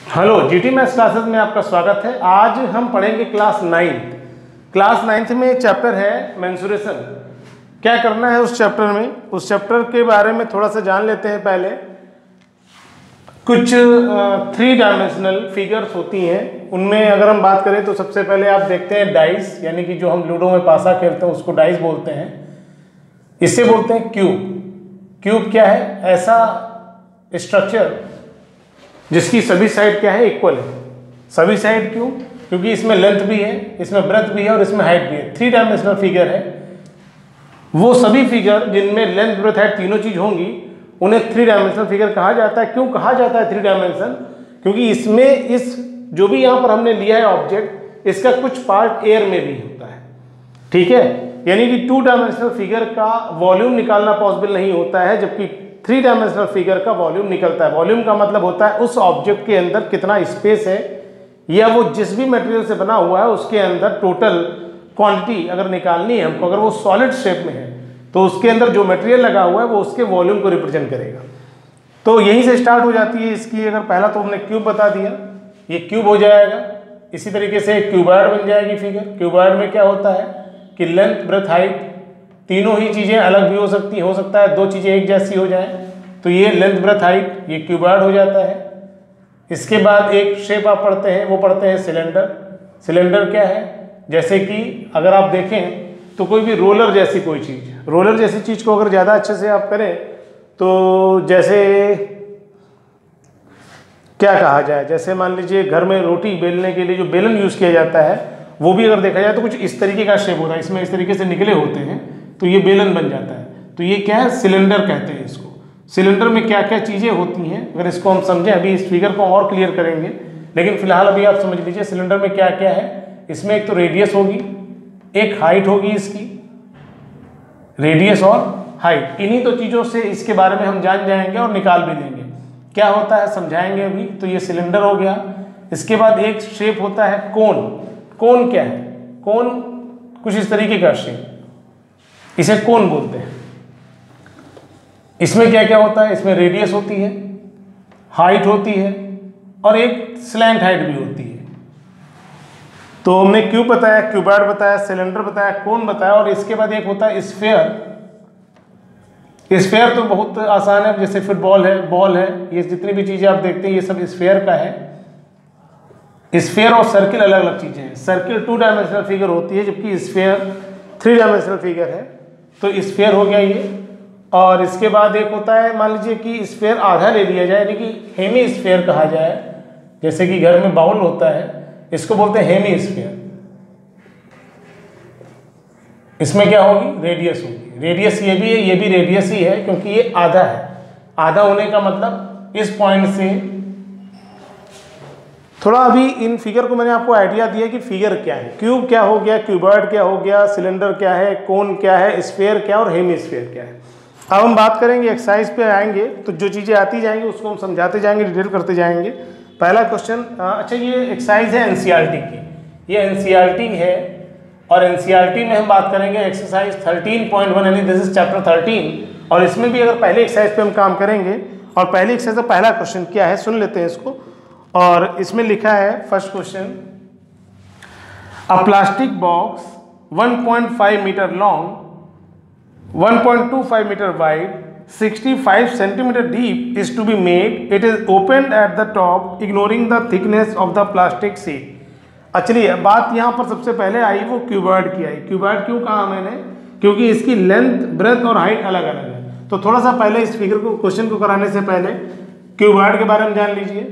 Hello, GT maths classes में आपका स्वागत है। आज हम पढ़ेंगे क्लास 9th में चैप्टर है मेंसुरेशन। क्या करना है उस चैप्टर में, उस चैप्टर के बारे में थोड़ा सा जान लेते हैं। पहले कुछ 3 डायमेंशनल फिगर्स होती हैं, उनमें अगर हम बात करें तो सबसे पहले आप देखते हैं डाइस, यानी कि जो हम लूडो में पासा खेलते हैं उसको डाइस बोलते हैं। इससे बोलते हैं क्यूब। क्यूब क्या है? ऐसा स्ट्रक्चर जिसकी सभी साइड क्या है? इक्वल है। सभी साइड क्यों? क्योंकि इसमें लेंथ भी है, इसमें ब्रेथ भी है और इसमें हाइट भी है। 3 डायमेंशनल फिगर है। वो सभी फिगर जिनमें लेंथ, ब्रेथ, हाइट तीनों चीज होंगी उन्हें 3 डायमेंशनल फिगर कहा जाता है। क्यों कहा जाता है 3 डायमेंशन? क्योंकि इसमें इस जो भी यहाँ पर हमने लिया है ऑब्जेक्ट, इसका कुछ पार्ट एयर में भी होता है। ठीक है, यानी कि 2 डायमेंशनल फिगर का वॉल्यूम निकालना पॉसिबल नहीं होता है, जबकि 3 डायमेंशनल फिगर का वॉल्यूम निकलता है। वॉल्यूम का मतलब होता है उस ऑब्जेक्ट के अंदर कितना स्पेस है, या वो जिस भी मटेरियल से बना हुआ है उसके अंदर टोटल क्वांटिटी अगर निकालनी है हमको, अगर वो सॉलिड शेप में है तो उसके अंदर जो मटेरियल लगा हुआ है वो उसके वॉल्यूम को रिप्रेजेंट करेगा। तो यहीं से स्टार्ट हो जाती है इसकी। अगर पहला तो हमने क्यूब बता दिया, ये क्यूब हो जाएगा। इसी तरीके से क्यूबॉइड बन जाएगी फिगर। क्यूबॉइड में क्या होता है कि लेंथ, ब्रेथ, हाइट तीनों ही चीजें अलग भी हो सकता है 2 चीजें एक जैसी हो जाए, तो ये लेंथ, ब्रेथ, हाइट, ये क्यूबॉइड हो जाता है। इसके बाद एक शेप आप पढ़ते हैं, वो पढ़ते हैं सिलेंडर। सिलेंडर क्या है? जैसे कि अगर आप देखें तो कोई भी रोलर जैसी कोई चीज, रोलर जैसी चीज को अगर ज्यादा अच्छे से आप करें तो जैसे क्या कहा जाए, जैसे मान लीजिए घर में रोटी बेलने के लिए जो बेलन यूज किया जाता है वो भी अगर देखा जाए तो कुछ इस तरीके का शेप होता है, इसमें इस तरीके से निकले होते हैं, तो ये बेलन बन जाता है। तो ये क्या है? सिलेंडर कहते हैं इसको। सिलेंडर में क्या क्या चीजें होती हैं अगर इसको हम समझें, अभी इस फिगर को और क्लियर करेंगे, लेकिन फिलहाल अभी आप समझ लीजिए सिलेंडर में क्या क्या है। इसमें एक तो रेडियस होगी, एक हाइट होगी इसकी, रेडियस और हाइट। इन्हीं तो चीजों से इसके बारे में हम जान जाएंगे और निकाल भी लेंगे क्या होता है, समझाएंगे अभी। तो ये सिलेंडर हो गया। इसके बाद एक शेप होता है कोन। कोन क्या है? कोन कुछ इस तरीके का शेप, इसे कोन बोलते हैं। इसमें क्या क्या होता है? इसमें रेडियस होती है, हाइट होती है और एक स्लैंट हाइट भी होती है। तो हमने क्यूब बताया, क्यूबॉइड बताया, सिलेंडर बताया, कोन बताया, और इसके बाद एक होता है स्फेयर। स्फेयर तो बहुत आसान है, जैसे फुटबॉल है, बॉल है, ये जितनी भी चीजें आप देखते हैं ये सब स्फेयर का है। स्फेयर और सर्किल अलग अलग चीजें हैं। सर्किल 2 डायमेंशनल फिगर होती है, जबकि स्फेयर 3 डायमेंशनल फिगर है। तो स्फेयर हो गया ये। और इसके बाद एक होता है, मान लीजिए कि स्फेयर आधा ले लिया जाए, यानी कि हेमी स्फेयर कहा जाए, जैसे कि घर में बाउल होता है, इसको बोलते हैं हेमी स्फेयर। इसमें क्या होगी? रेडियस होगी। रेडियस ये भी है, ये भी रेडियस ही है, क्योंकि ये आधा है। आधा होने का मतलब इस पॉइंट से थोड़ा, अभी इन फिगर को मैंने आपको आइडिया दिया कि फिगर क्या है। क्यूब क्या हो गया, क्यूबॉइड क्या हो गया, सिलेंडर क्या है, कोन क्या है, स्फेयर क्या और हेमी स्फेयर क्या है। अब हम बात करेंगे, एक्सरसाइज पे आएंगे तो जो चीज़ें आती जाएंगी उसको हम समझाते जाएंगे, डिटेल करते जाएंगे। पहला क्वेश्चन, अच्छा ये एक्सरसाइज है एनसीईआरटी की, ये एनसीईआरटी है, और एनसीईआरटी में हम बात करेंगे एक्सरसाइज 13.1, यानी दिस इज चैप्टर 13। और इसमें भी अगर पहले एक्सरसाइज पे हम काम करेंगे, और पहली एक्सरसाइज का पहला क्वेश्चन क्या है सुन लेते हैं इसको। और इसमें लिखा है first question, a plastic box 1.5 metre long, 1.25 meter wide, 65 centimeter deep is to be made. It is opened at the top, ignoring the thickness of the plastic sheet. चलिए, बात यहाँ पर सबसे पहले आई वो क्यूबॉइड की आई। क्यूबॉइड क्यों कहा मैंने? क्योंकि इसकी लेंथ, ब्रेथ और हाइट अलग अलग है। तो थोड़ा सा पहले इस फिगर को, क्वेश्चन को कराने से पहले क्यूबॉइड के बारे में जान लीजिए।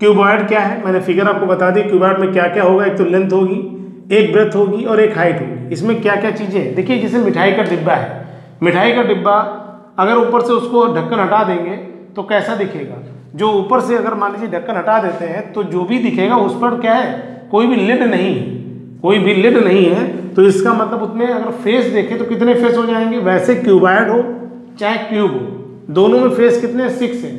क्यूबॉइड क्या है मैंने फिगर आपको बता दी। क्यूबॉइड में क्या क्या होगा? एक तो लेंथ होगी, एक ब्रेथ होगी और एक हाइट होगी। इसमें क्या क्या चीजें हैं देखिए, जैसे मिठाई का डिब्बा है, मिठाई का डिब्बा अगर ऊपर से उसको ढक्कन हटा देंगे तो कैसा दिखेगा? जो ऊपर से अगर मान लीजिए ढक्कन हटा देते हैं तो जो भी दिखेगा उस पर क्या है? कोई भी लिड नहीं है, कोई भी लिड नहीं है। तो इसका मतलब उसमें अगर फेस देखें तो कितने फेस हो जाएंगे? वैसे क्यूबॉइड हो चाहे क्यूब हो, दोनों में फेस कितने? 6 हैं।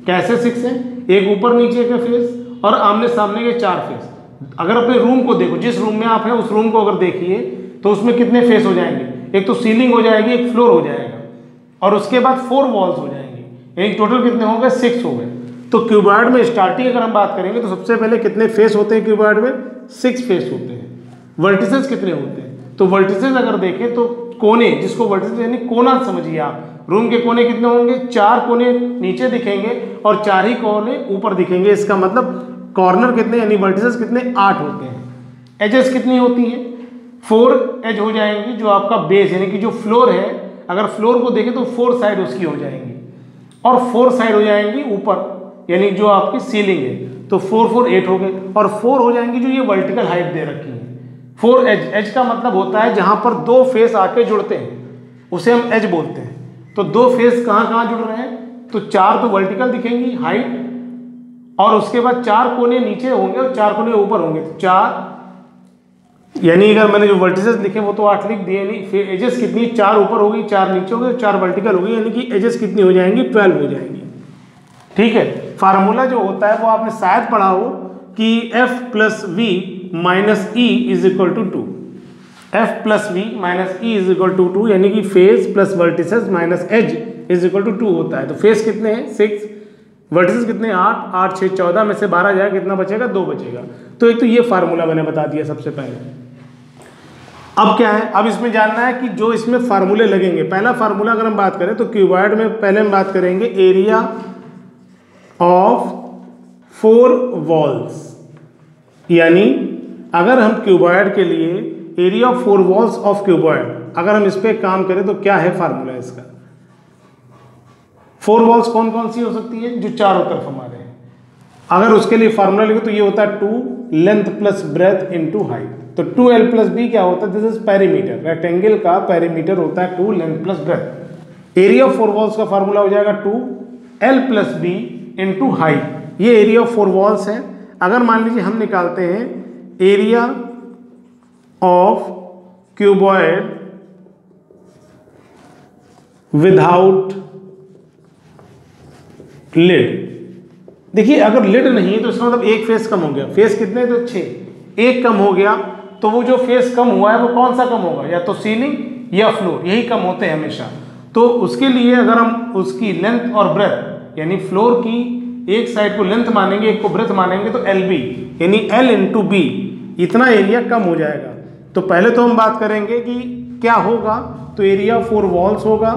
कैसे 6 हैं? एक ऊपर नीचे के फेस और आमने सामने के 4 फेस। अगर अपने रूम को देखो, जिस रूम में आप हैं उस रूम को अगर देखिए तो उसमें कितने फेस हो जाएंगे? एक तो सीलिंग हो जाएगी, एक फ्लोर हो जाएगा, और उसके बाद 4 वॉल्स हो जाएंगी, यानी टोटल कितने हो गए? 6 हो गए। तो क्यूबॉइड में स्टार्टिंग अगर हम बात करेंगे तो सबसे पहले कितने फेस होते हैं क्यूबॉइड में? 6 फेस होते हैं। वर्टिसेस कितने होते हैं? तो वर्टिसेस अगर देखें तो कोने, जिसको वर्टिसेस यानी कोना समझिए आप, रूम के कोने कितने होंगे? 4 कोने नीचे दिखेंगे और 4 ही कोने ऊपर दिखेंगे। इसका मतलब कॉर्नर कितने यानी वर्टिसेस कितने? 8 होते हैं। एजेस कितनी होती हैं? 4 एज हो जाएंगी। जो आपका बेस यानी कि जो फ्लोर है, अगर फ्लोर को देखें तो 4 साइड उसकी हो जाएंगी और 4 साइड हो जाएंगी ऊपर यानी जो आपकी सीलिंग है। तो 4 4 8 हो गए और 4 हो जाएंगी जो ये वर्टिकल हाइट दे रखी है। 4 एज, एज का मतलब होता है जहां पर 2 फेस आके जुड़ते हैं उसे हम एज बोलते हैं। तो 2 फेस कहाँ कहाँ जुड़ रहे हैं? तो 4 तो वर्टिकल दिखेंगी हाइट और उसके बाद 4 कोने नीचे होंगे और 4 कोने ऊपर होंगे। तो 4 यानी अगर मैंने जो वर्टिसेस लिखे वो तो 8 लिख दिए, नहीं फिर एजेस कितनी? 4 ऊपर होगी, 4 नीचे होगी, 4 वर्टिकल होगी, यानी कि एजेस कितनी हो जाएंगी? 12 हो जाएंगी। ठीक है। फार्मूला जो होता है वो आपने शायद पढ़ा हो कि F plus V minus E is equal to 2। F plus V minus E is equal to 2 यानी कि face plus vertices minus edge is equal to 2 होता है। तो फेस कितने हैं? 6, वर्टिसेस कितने? 8, 8 6 14 में से 12 जाएगा, कितना बचेगा? 2 बचेगा। तो एक तो ये फार्मूला मैंने बता दिया सबसे पहले। अब क्या है? अब इसमें जानना है कि जो इसमें फार्मूले लगेंगे। पहला फार्मूला अगर हम बात करें तो क्यूबॉइड में पहले हम बात करेंगे एरिया ऑफ 4 वॉल्स, यानी अगर हम क्यूबॉइड के लिए area of 4 walls of cuboid अगर हम इस पे काम करें तो क्या है फार्मूला इसका? 4 वॉल्स कौन कौन सी हो सकती है? जो चारों तरफ हमारे हैं। अगर उसके लिए फार्मूला लिखे तो ये होता है 2 length plus breadth into height. तो 2l प्लस बी क्या होता है? This is perimeter. रेक्टेंगल का पेरीमीटर होता है 2 length plus breadth. Area of 4 walls का फार्मूला हो जाएगा 2l plus B into height. ये एरिया ऑफ 4 वॉल्स है। अगर मान लीजिए हम निकालते हैं area of cuboid without lid. देखिए अगर लिड नहीं है तो इसका मतलब एक फेस कम हो गया। फेस कितने? तो 6, एक कम हो गया। तो वो जो फेस कम हुआ है वो कौन सा कम होगा? या तो सीलिंग या फ्लोर, यही कम होते हैं हमेशा। तो उसके लिए अगर हम उसकी लेंथ और ब्रेथ यानी फ्लोर की एक साइड को लेंथ मानेंगे, एक को ब्रेथ मानेंगे, तो एल बी यानी एल इंटू बी, इतना एरिया कम हो जाएगा। तो पहले तो हम बात करेंगे कि क्या होगा। तो एरिया 4 वॉल्स होगा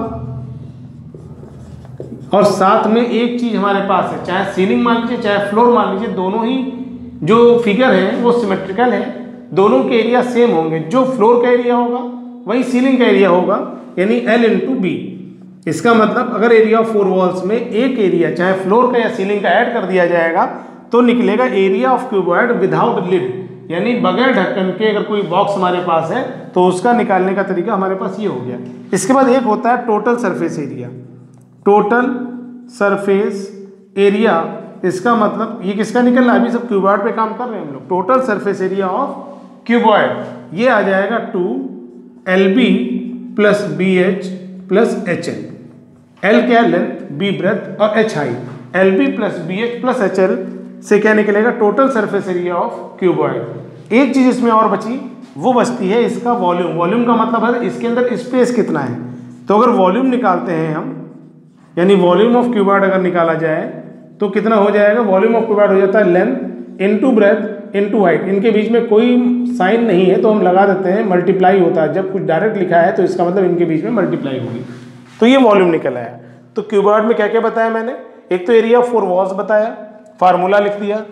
और साथ में एक चीज हमारे पास है, चाहे सीलिंग मान लीजिए चाहे फ्लोर मान लीजिए, दोनों ही जो फिगर है वो सिमेट्रिकल है, दोनों के एरिया सेम होंगे। जो फ्लोर का एरिया होगा वही सीलिंग का एरिया होगा, यानी एल इंटू बी। इसका मतलब अगर एरिया ऑफ 4 वॉल्स में एक एरिया चाहे फ्लोर का या सीलिंग का ऐड कर दिया जाएगा तो निकलेगा area of cuboid without lid, यानी बगैर ढक्कन के अगर कोई बॉक्स हमारे पास है तो उसका निकालने का तरीका हमारे पास ये हो गया। इसके बाद एक होता है total surface area. Total surface area, इसका मतलब ये किसका निकल रहा है? अभी सब क्यूबॉइड पे काम कर रहे हैं हम लोग। Total surface area of cuboid ये आ जाएगा 2LB plus BH plus HL। L क्या? लेंथ, B ब्रेथ और H height. LB plus BH plus HL से क्या निकलेगा? Total surface area of cuboid. एक चीज इसमें और बची, वो बचती है इसका वॉल्यूम। वॉल्यूम का मतलब है इसके अंदर स्पेस कितना है। तो अगर वॉल्यूम निकालते हैं हम, यानी वॉल्यूम ऑफ क्यूबॉइड अगर निकाला जाए तो कितना हो जाएगा? वॉल्यूम ऑफ क्यूबॉइड हो जाता है length into breadth into height. इनके बीच में कोई साइन नहीं है तो हम लगा देते हैं मल्टीप्लाई होता है। जब कुछ डायरेक्ट लिखा है तो इसका मतलब इनके बीच में मल्टीप्लाई होगी। तो ये वॉल्यूम निकल आया। तो क्यूबॉइड में क्या क्या बताया मैंने? एक तो एरिया ऑफ 4 वॉल्स बताया, फार्मूला लिख दिया।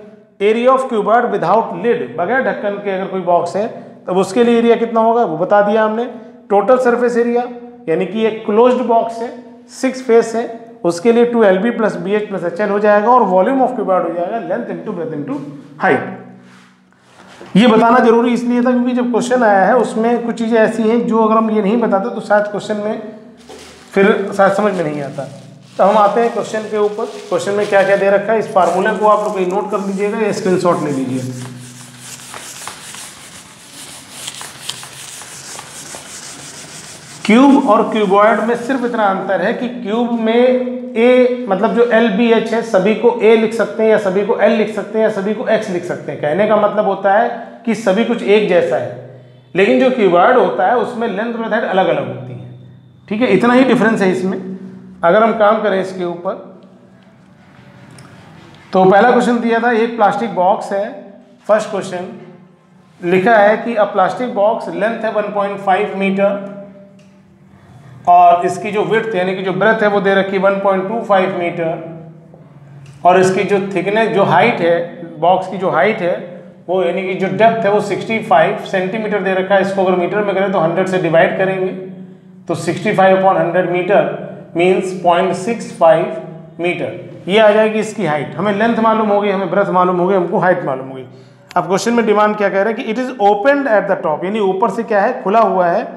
Area of cuboid without lid, बगैर ढक्कन के अगर कोई बॉक्स है तब उसके लिए एरिया कितना होगा वो बता दिया हमने। टोटल सरफेस एरिया यानी कि एक क्लोज्ड बॉक्स है, 6 फेस है, उसके लिए 2LB plus BH plus HL हो जाएगा और वॉल्यूम ऑफ क्यूबॉइड हो जाएगा length into breadth into height. ये बताना जरूरी इसलिए था क्योंकि जब क्वेश्चन आया है उसमें कुछ चीज़ें ऐसी हैं जो अगर हम ये नहीं बताते तो शायद क्वेश्चन में फिर शायद समझ में नहीं आता। तो हम आते हैं क्वेश्चन के ऊपर। क्वेश्चन में क्या क्या दे रखा है, इस फार्मूले को आप लोग कहीं नोट कर लीजिएगा या स्क्रीनशॉट ले लीजिए। क्यूब और क्यूबॉइड में सिर्फ इतना अंतर है कि क्यूब में ए मतलब जो LBH है सभी को A लिख सकते हैं या सभी को L लिख सकते हैं या सभी को X लिख सकते हैं। कहने का मतलब होता है कि सभी कुछ एक जैसा है, लेकिन जो क्यूबॉइड होता है उसमें लेंथ ब्रेथ हाइट अलग अलग होती है। ठीक है, इतना ही डिफरेंस है इसमें। अगर हम काम करें इसके ऊपर तो पहला क्वेश्चन दिया था, एक प्लास्टिक बॉक्स है। फर्स्ट क्वेश्चन लिखा है कि अ प्लास्टिक बॉक्स लेंथ है 1.5 मीटर और इसकी जो विड्थ यानी कि जो ब्रेथ है वो दे रखी 1.25 मीटर और इसकी जो थिकनेस जो हाइट है बॉक्स की जो हाइट है वो यानी कि जो डेप्थ है वो 65 सेंटीमीटर दे रखा है। इसको अगर मीटर में करें तो 100 से डिवाइड करेंगे तो 65/100 मीटर मीन्स 0.65 मीटर। ये आ जाएगी इसकी हाइट। हमें लेंथ मालूम होगी, हमें ब्रेथ मालूम होगी, हमको हाइट मालूम होगी। अब क्वेश्चन में डिमांड क्या कह रहे हैं कि it is opened at the top, यानी ऊपर से क्या है खुला हुआ है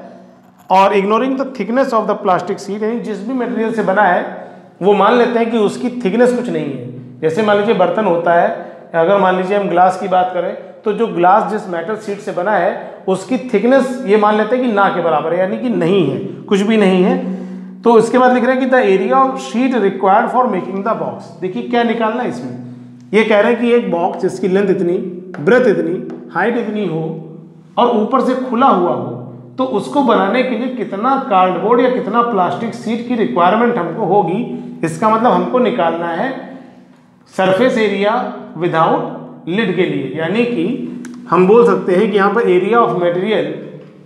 और ignoring the thickness of the plastic sheet, यानी जिस भी मटेरियल से बना है वो मान लेते हैं कि उसकी थिकनेस कुछ नहीं है। जैसे मान लीजिए बर्तन होता है, अगर मान लीजिए हम ग्लास की बात करें तो जो ग्लास जिस मेटल शीट से बना है उसकी थिकनेस ये मान लेते हैं कि ना के बराबर है, यानी कि नहीं है, कुछ भी नहीं है। तो इसके बाद लिख रहे हैं कि the area of sheet required for making the box. देखिए क्या निकालना है इसमें, ये कह रहे हैं कि एक बॉक्स जिसकी लेंथ इतनी, ब्रेथ इतनी, हाइट इतनी हो और ऊपर से खुला हुआ हो तो उसको बनाने के लिए कितना कार्डबोर्ड या कितना प्लास्टिक शीट की रिक्वायरमेंट हमको होगी। इसका मतलब हमको निकालना है सरफेस एरिया विदाउट लिड के लिए, यानी कि हम बोल सकते हैं कि यहाँ पर एरिया ऑफ मटेरियल,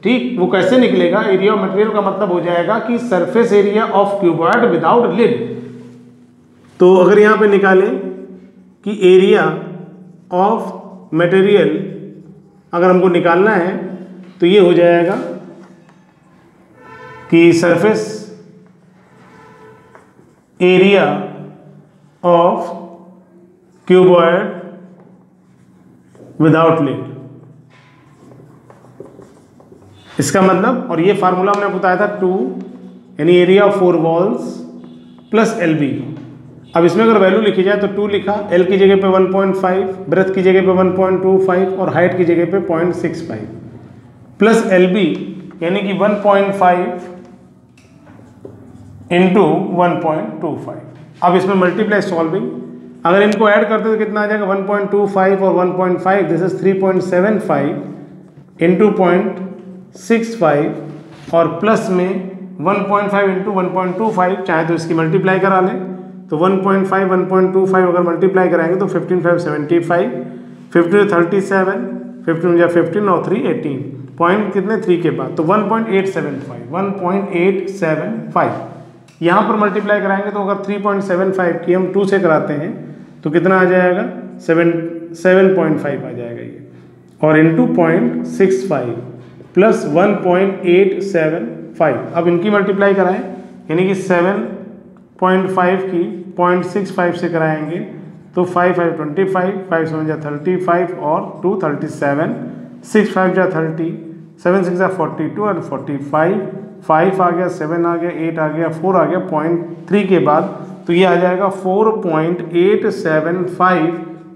ठीक, वो कैसे निकलेगा। एरिया ऑफ मटेरियल का मतलब हो जाएगा कि surface area of cuboid without lid. तो अगर यहाँ पे निकालें कि एरिया ऑफ मटेरियल अगर हमको निकालना है तो ये हो जाएगा कि surface area of cuboid without lid. इसका मतलब, और ये फार्मूला हमने बताया था 2 यानी area of 4 walls plus LB। अब इसमें अगर वैल्यू लिखी जाए तो 2 लिखा, L की जगह पे 1.5, ब्रेथ की जगह पे 1.25 और हाइट की जगह पे 0.65 प्लस LB यानी कि 1.5 इंटू 1.25। अब इसमें मल्टीप्लाई सॉल्विंग, अगर इनको ऐड करते तो कितना आ जाएगा 1.25 और 1.5, दिस इज 3.75 इंटू 0.65 और प्लस में 1.5 इंटू 1.25, चाहे तो इसकी मल्टीप्लाई करा लें तो 1.5 1.25 अगर मल्टीप्लाई कराएंगे तो 15 75, 15 37, 15 15 और 3 18 पॉइंट कितने 3 के बाद तो 1.875 यहाँ पर मल्टीप्लाई कराएंगे तो अगर 3.75 की हम 2 से कराते हैं तो कितना आ जाएगा 7.5 आ जाएगा ये, और इंटू 0.65 प्लस 1.875। अब इनकी मल्टीप्लाई कराएं यानी कि 7.5 की 0.65 से कराएंगे तो 5 5 25, 5 7 35 और 2 37, 6 5 30, 7 6 42 और 45, 5 आ गया, 7 आ गया, 8 आ गया, 4 आ गया, 0.3 के बाद तो ये आ जाएगा 4.875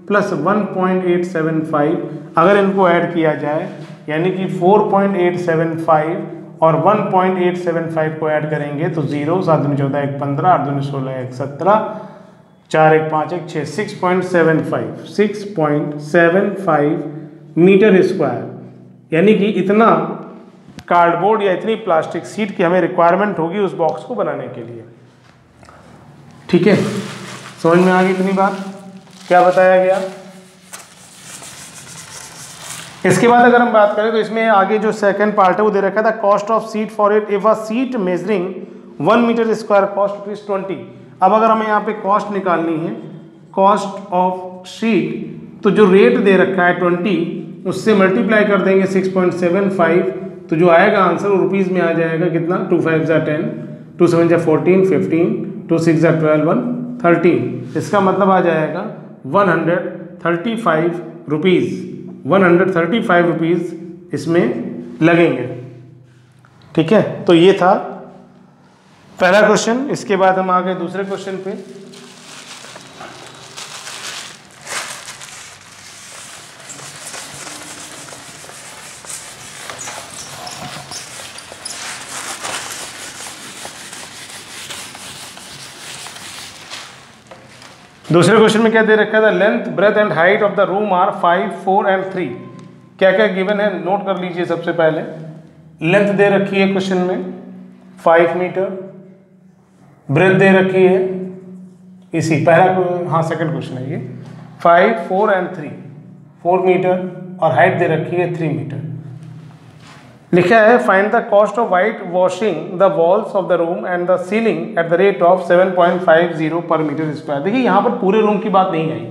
प्लस 1.875। अगर इनको ऐड किया जाए यानी कि 4.875 और 1.875 को ऐड करेंगे तो 0 7 दूनी 14 1 15 8 दूनी 16 1 17 4 1 5 1 6 6.75 मीटर स्क्वायर, यानी कि इतना कार्डबोर्ड या इतनी प्लास्टिक शीट की हमें रिक्वायरमेंट होगी उस बॉक्स को बनाने के लिए। ठीक है, समझ में आ गई इतनी बात क्या बताया गया। इसके बाद अगर हम बात करें तो इसमें आगे जो सेकंड पार्ट है वो दे रखा था cost of sheet for it if a sheet measuring 1 metre square cost ₹20। अब अगर हमें यहाँ पे कॉस्ट निकालनी है, कॉस्ट ऑफ शीट, तो जो रेट दे रखा है 20 उससे मल्टीप्लाई कर देंगे 6.75 तो जो आएगा आंसर वो रुपीज़ में आ जाएगा कितना 2 5 10, 2 7 14 15, 2 6 12 13। इसका मतलब आ जाएगा 135 रुपीज़, 135 रुपीज़ इसमें लगेंगे। ठीक है, तो ये था पहला क्वेश्चन। इसके बाद हम आ गए दूसरे क्वेश्चन पे। दूसरे क्वेश्चन में क्या दे रखा था, length breadth and height of the room are 5 4 and 3। क्या क्या गिवन है नोट कर लीजिए। सबसे पहले लेंथ दे रखी है क्वेश्चन में 5 मीटर, ब्रेथ दे रखी है इसी पहला, हाँ सेकंड क्वेश्चन है ये। 5, 4 एंड 3, 4 मीटर और हाइट दे रखी है 3 मीटर। लिखा है find the cost of white washing the walls of the room and the ceiling at the rate of 7.50 पर मीटर स्क्वायर। देखिए यहाँ पर पूरे रूम की बात नहीं आई,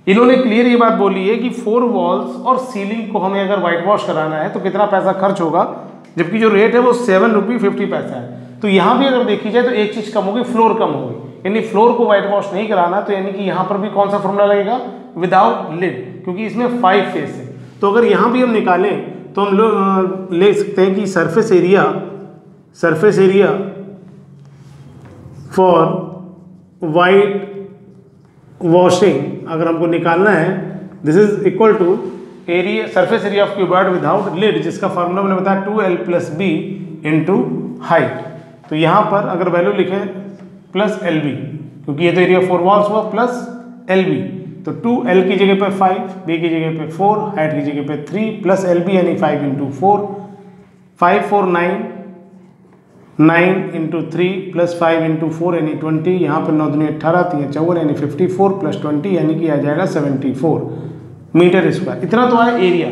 इन्होंने क्लियर ये बात बोली है कि 4 वॉल्स और सीलिंग को हमें अगर वाइट वॉश कराना है तो कितना पैसा खर्च होगा, जबकि जो रेट है वो 7 रुपये 50 पैसा है। तो यहाँ भी अगर देखी जाए तो एक चीज़ कम होगी, फ्लोर कम होगी, यानी फ्लोर को वाइट वॉश नहीं कराना, तो यानी कि यहाँ पर भी कौन सा फॉर्मूला लगेगा, विदाउट लिड, क्योंकि इसमें 5 फेस है। तो अगर यहाँ भी हम निकालें तो हम लोग ले सकते हैं कि surface area for white washing अगर हमको निकालना है, this is equal to area surface area of cuboid without lid, जिसका फार्मूला मैंने बताया 2l+b इंटू हाइट। तो यहाँ पर अगर वैल्यू लिखें प्लस LB, क्योंकि ये तो एरिया 4 वॉल्स हुआ, प्लस LB, तो 2l की जगह पे 5, b की जगह पे 4, हाइट की जगह पे 3 प्लस LB यानी 5 इंटू 4, 5 4 9, 9 इंटू 3 प्लस 5 इंटू 4 यानी 20, यहाँ पर 9 दूनी 18, 3 54 यानी 54 प्लस 20 यानी कि आ जाएगा 74 मीटर स्क्वायर। इतना तो है एरिया।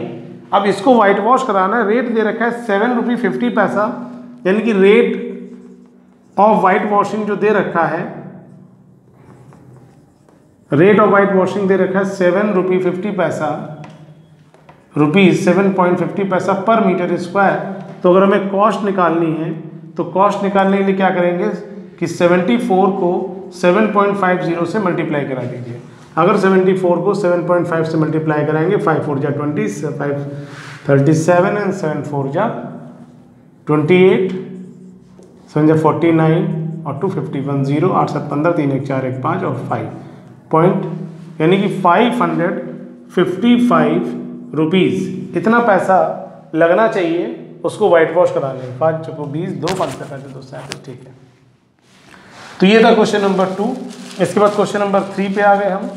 अब इसको वाइट वॉश कराना है, रेट दे रखा है 7 रुपये 50 पैसा, यानी कि रेट ऑफ वाइट वॉशिंग जो दे रखा है, रेट ऑफ वाइट वॉशिंग दे रखा है 7 रुपये 50 पैसा, रुपीज़ 7.50 पैसा पर मीटर स्क्वायर। तो अगर हमें कॉस्ट निकालनी है तो कॉस्ट निकालने के लिए क्या करेंगे कि 74 को 7.50 से मल्टीप्लाई करा दीजिए। अगर 74 को 7.5 से मल्टीप्लाई कराएंगे, 5 4 जा 20, 5 37 एंड 7 4 जा 28, 7 जा 49 और 2 51 0, 8 7 15, 3 1 4 1 5 और 5 पॉइंट, यानी कि 555 रुपीज़ इतना पैसा लगना चाहिए उसको वाइट वॉश कराने में। 5 चौको 20, 2 5 पैंतीस 2 37, ठीक है। तो ये था क्वेश्चन नंबर 2। इसके बाद क्वेश्चन नंबर 3 पे आ गए हम।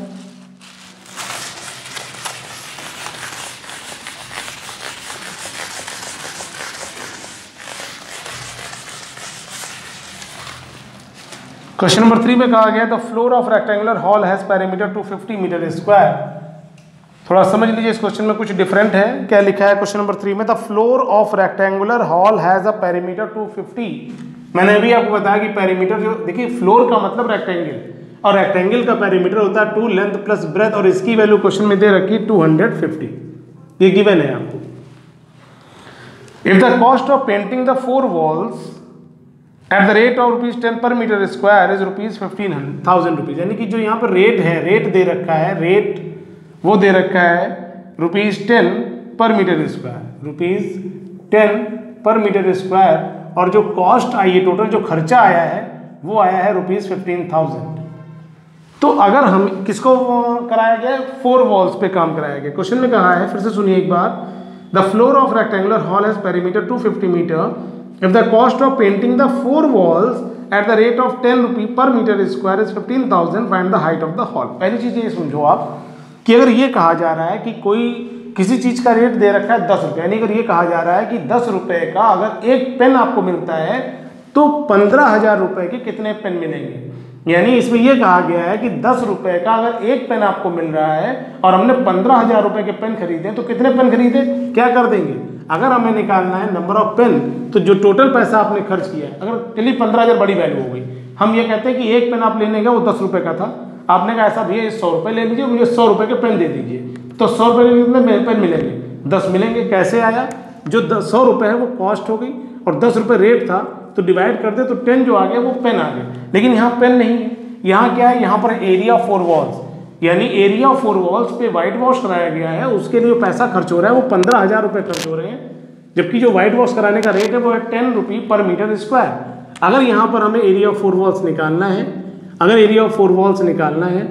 क्वेश्चन नंबर 3 में कहा गया the floor of rectangular hall has perimeter 250 metre square. थोड़ा समझ लीजिए, इस क्वेश्चन में कुछ डिफरेंट है। क्या लिखा है क्वेश्चन नंबर 3 में, the floor of rectangular hall has a perimeter 250। मैंने अभी आपको बताया कि पेरीमीटर जो, देखिए फ्लोर का मतलब रेक्टेंगल, और रेक्टेंगल का पेरीमीटर होता है 2 लेंथ प्लस ब्रेथ, और इसकी वैल्यू क्वेश्चन में दे रखी 250, ये गिवन है आपको। If the cost of painting the 4 walls at the rate of ₹10 पर मीटर स्क्वायर इज ₹15,000 रुपीज़, यानी कि जो यहाँ पर रेट है, रेट दे रखा है, रेट वो दे रखा है ₹10 पर मीटर स्क्वायर, ₹10 पर मीटर स्क्वायर, और जो कॉस्ट आई है, टोटल जो खर्चा आया है वो आया है ₹15,000। तो अगर हम किसको कराया गया, 4 वॉल्स पे काम कराया गया। क्वेश्चन में कहा है, फिर से सुनिए एक बार, the floor of rectangular hall has perimeter 250 metre, if the cost of painting the 4 walls at the rate of 10 रुपये पर metre square is 15,000, find the height of the hall। पहली चीज़ ये समझो आप कि अगर ये कहा जा रहा है कि कोई किसी चीज़ का रेट दे रखा है 10 रुपये, यानी अगर ये कहा जा रहा है कि 10 रुपये का अगर एक पेन आपको मिलता है तो 15,000 रुपये के कितने पेन मिलेंगे। यानी इसमें यह कहा गया है कि 10 रुपये का अगर एक पेन आपको मिल रहा है और हमने 15,000 रुपये के पेन खरीदे, तो कितने पेन खरीदे, क्या कर देंगे, अगर हमें निकालना है नंबर ऑफ पेन, तो जो टोटल पैसा आपने खर्च किया है, अगर चलिए 15,000 बड़ी वैल्यू हो गई, हम ये कहते हैं कि एक पेन आप लेने गए वो 10 रुपये का था, आपने कहा ऐसा भैया 100 रुपये ले लीजिए, मुझे 100 रुपये के पेन दे दीजिए, तो 100 रुपये के कितने पेन मिलेंगे, 10 मिलेंगे। कैसे आया, जो 100 रुपये है वो कॉस्ट हो गई और 10 रुपये रेट था, तो डिवाइड कर दे तो 10 जो आ गया वो पेन आ गया। लेकिन यहाँ पेन नहीं है, यहाँ क्या है, यहाँ पर एरिया 4 वॉल्स, यानी एरिया 4 वॉल्स पे वाइट वॉश कराया गया है, उसके लिए पैसा खर्च हो रहा है वो 15,000 रुपये खर्च हो रहे हैं, जबकि जो वाइट वॉश कराने का रेट है वो है 10 रुपये पर मीटर स्क्वायर। अगर यहाँ पर हमें एरिया 4 वॉल्स निकालना है, अगर एरिया 4 वॉल्स निकालना है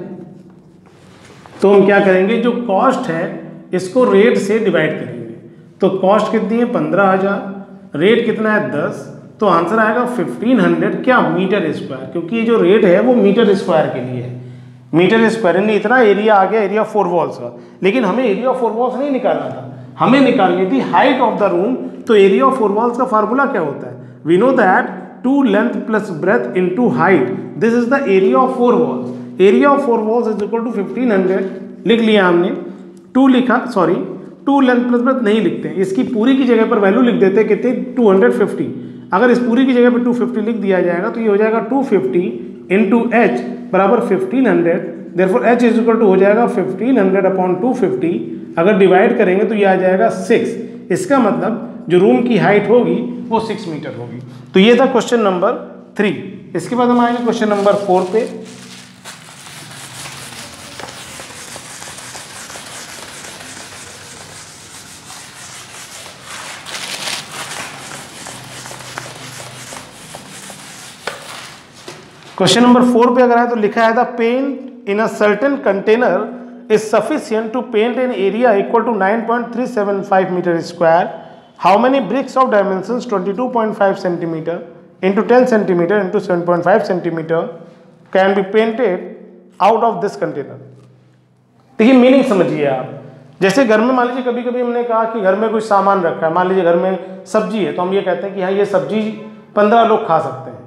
तो हम क्या करेंगे, जो कॉस्ट है इसको रेट से डिवाइड करेंगे। तो कॉस्ट कितनी है 15,000, रेट कितना है 10, तो आंसर आएगा 1500 क्या मीटर स्क्वायर, क्योंकि ये जो रेट है वो मीटर स्क्वायर के लिए है, मीटर स्क्वायर, यानी इतना एरिया आ गया एरिया 4 वॉल्स का। लेकिन हमें एरिया 4 वॉल्स नहीं निकालना था, हमें निकालनी थी हाइट ऑफ द रूम। तो एरिया ऑफ 4 वॉल्स का फार्मूला क्या होता है, we know that 2 length plus breadth into height, this is the area of 4 walls. Area of 4 walls is equal to 1500 लिख लिया हमने, 2 लिखा, सॉरी 2 लेंथ प्लस ब्रेथ नहीं लिखते हैं, इसकी पूरी की जगह पर वैल्यू लिख देते हैं कितनी 250। अगर इस पूरी की जगह पर 250 लिख दिया जाएगा तो ये हो जाएगा 250 इंटू एच बराबर 1500, therefore H is equal to हो जाएगा 1500 अपॉन 250। अगर डिवाइड करेंगे तो ये आ जाएगा 6। इसका मतलब जो रूम की हाइट होगी वो 6 मीटर होगी। तो ये था क्वेश्चन नंबर 3। इसके बाद हम आएंगे क्वेश्चन नंबर 4 पे। क्वेश्चन नंबर 4 पे अगर है तो लिखा है the paint in a certain container is sufficient to paint an area equal to 9.375 metre square. How many bricks of dimensions 22.5 centimetre into 10 centimetre into 7.5 centimetre can be painted out of this container. देखिए meaning समझिए आप। जैसे घर में मान लीजिए कभी कभी हमने कहा कि घर में कुछ सामान रखा है, मान लीजिए घर में सब्जी है, तो हम ये कहते हैं कि हाँ ये सब्जी 15 लोग खा सकते हैं।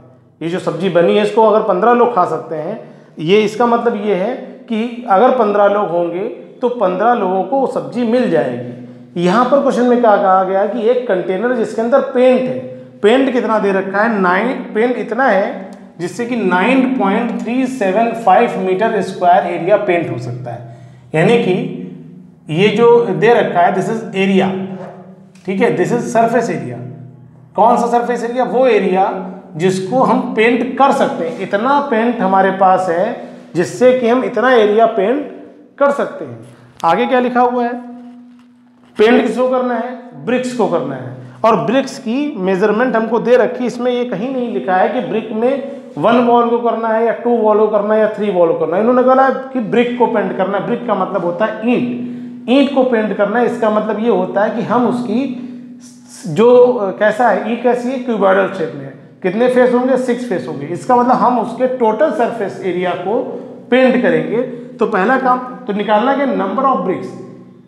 ये जो सब्जी बनी है इसको अगर 15 लोग खा सकते हैं, ये इसका मतलब ये है कि अगर 15 लोग होंगे तो 15 लोगों को सब्जी मिल जाएगी। यहाँ पर क्वेश्चन में क्या कहा गया कि एक कंटेनर जिसके अंदर पेंट है, पेंट कितना दे रखा है 9, पेंट इतना है जिससे कि 9.375 मीटर स्क्वायर एरिया पेंट हो सकता है। यानी कि ये जो दे रखा है दिस इज एरिया, ठीक है, दिस इज सरफेस एरिया। कौन सा सरफेस एरिया? वो एरिया जिसको हम पेंट कर सकते हैं। इतना पेंट हमारे पास है जिससे कि हम इतना एरिया पेंट कर सकते हैं। आगे क्या लिखा हुआ है? पेंट किसको करना है? ब्रिक्स को करना है। और ब्रिक्स की मेजरमेंट हमको दे रखी, इसमें ये कहीं नहीं लिखा है कि ब्रिक में 1 वॉल को करना है या 2 वॉल को करना है या 3 वॉल को करना है। इन्होंने कहा कि ब्रिक को पेंट करना है। ब्रिक का मतलब होता है ईंट, ईंट को पेंट करना है। इसका मतलब ये होता है कि हम उसकी जो कैसा है, ई कैसी है, क्यूबॉइडल शेप में है। कितने फेस होंगे? 6 फेस होंगे। इसका मतलब हम उसके टोटल सरफेस एरिया को पेंट करेंगे। तो पहला काम तो निकालना कि नंबर ऑफ ब्रिक्स,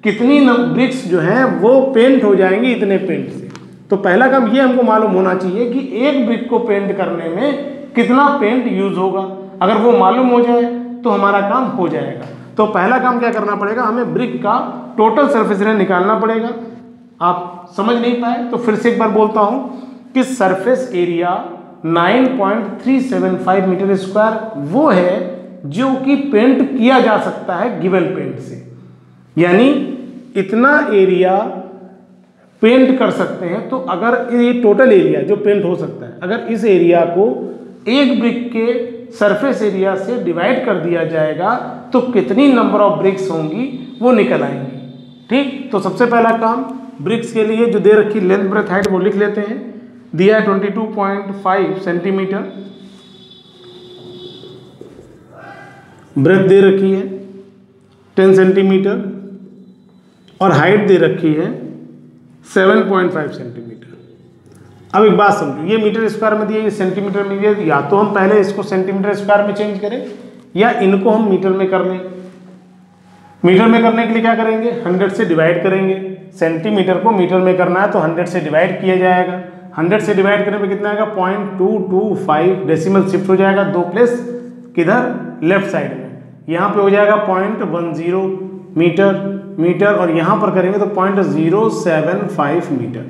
कितनी ब्रिक्स जो हैं वो पेंट हो जाएंगी इतने पेंट से। तो पहला काम ये हमको मालूम होना चाहिए कि एक ब्रिक को पेंट करने में कितना पेंट यूज होगा। अगर वो मालूम हो जाए तो हमारा काम हो जाएगा। तो पहला काम क्या करना पड़ेगा? हमें ब्रिक का टोटल सरफेस एरिया निकालना पड़ेगा। आप समझ नहीं पाए तो फिर से एक बार बोलता हूं कि सरफेस एरिया 9.375 मीटर स्क्वायर वो है जो कि पेंट किया जा सकता है गिवन पेंट से। यानी इतना एरिया पेंट कर सकते हैं। तो अगर ये टोटल एरिया जो पेंट हो सकता है, अगर इस एरिया को एक ब्रिक के सरफेस एरिया से डिवाइड कर दिया जाएगा तो कितनी नंबर ऑफ ब्रिक्स होंगी वो निकल आएंगी। ठीक, तो सबसे पहला काम ब्रिक्स के लिए जो दे रखी लेंथ ब्रेथ हाइट वो लिख लेते हैं। दिया है 22.5 सेंटीमीटर, ब्रेथ दे रखी है 10 सेंटीमीटर और हाइट दे रखी है 7.5 सेंटीमीटर। अब एक बात समझो, ये मीटर स्क्वायर में दिया, ये सेंटीमीटर में दिया। या तो हम पहले इसको सेंटीमीटर स्क्वायर में चेंज करें या इनको हम मीटर में कर लें। मीटर में करने के लिए क्या करेंगे? 100 से डिवाइड करेंगे। सेंटीमीटर को मीटर में करना है तो 100 से डिवाइड किया जाएगा। 100 से डिवाइड करने पे कितना आएगा? 0.225 डेसिमल शिफ्ट हो जाएगा 2 प्लेस किधर? लेफ्ट साइड में। यहाँ पे हो जाएगा 0.10 मीटर और यहाँ पर करेंगे तो 0.075 मीटर।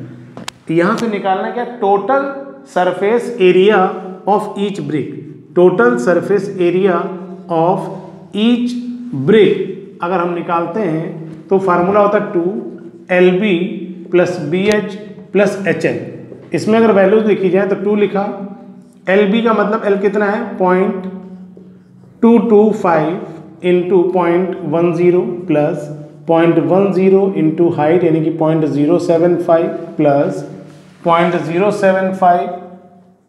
यहाँ से निकालना क्या? Total surface area of each brick, total surface area of each brick अगर हम निकालते हैं तो फार्मूला होता है 2LB + BH + HL। इसमें अगर वैल्यूज लिखी जाए तो 2 लिखा, LB का मतलब L कितना है? 0.225 इंटू 0.10 प्लस 0.10 इंटू हाइट यानी कि 0.075 प्लस 0.075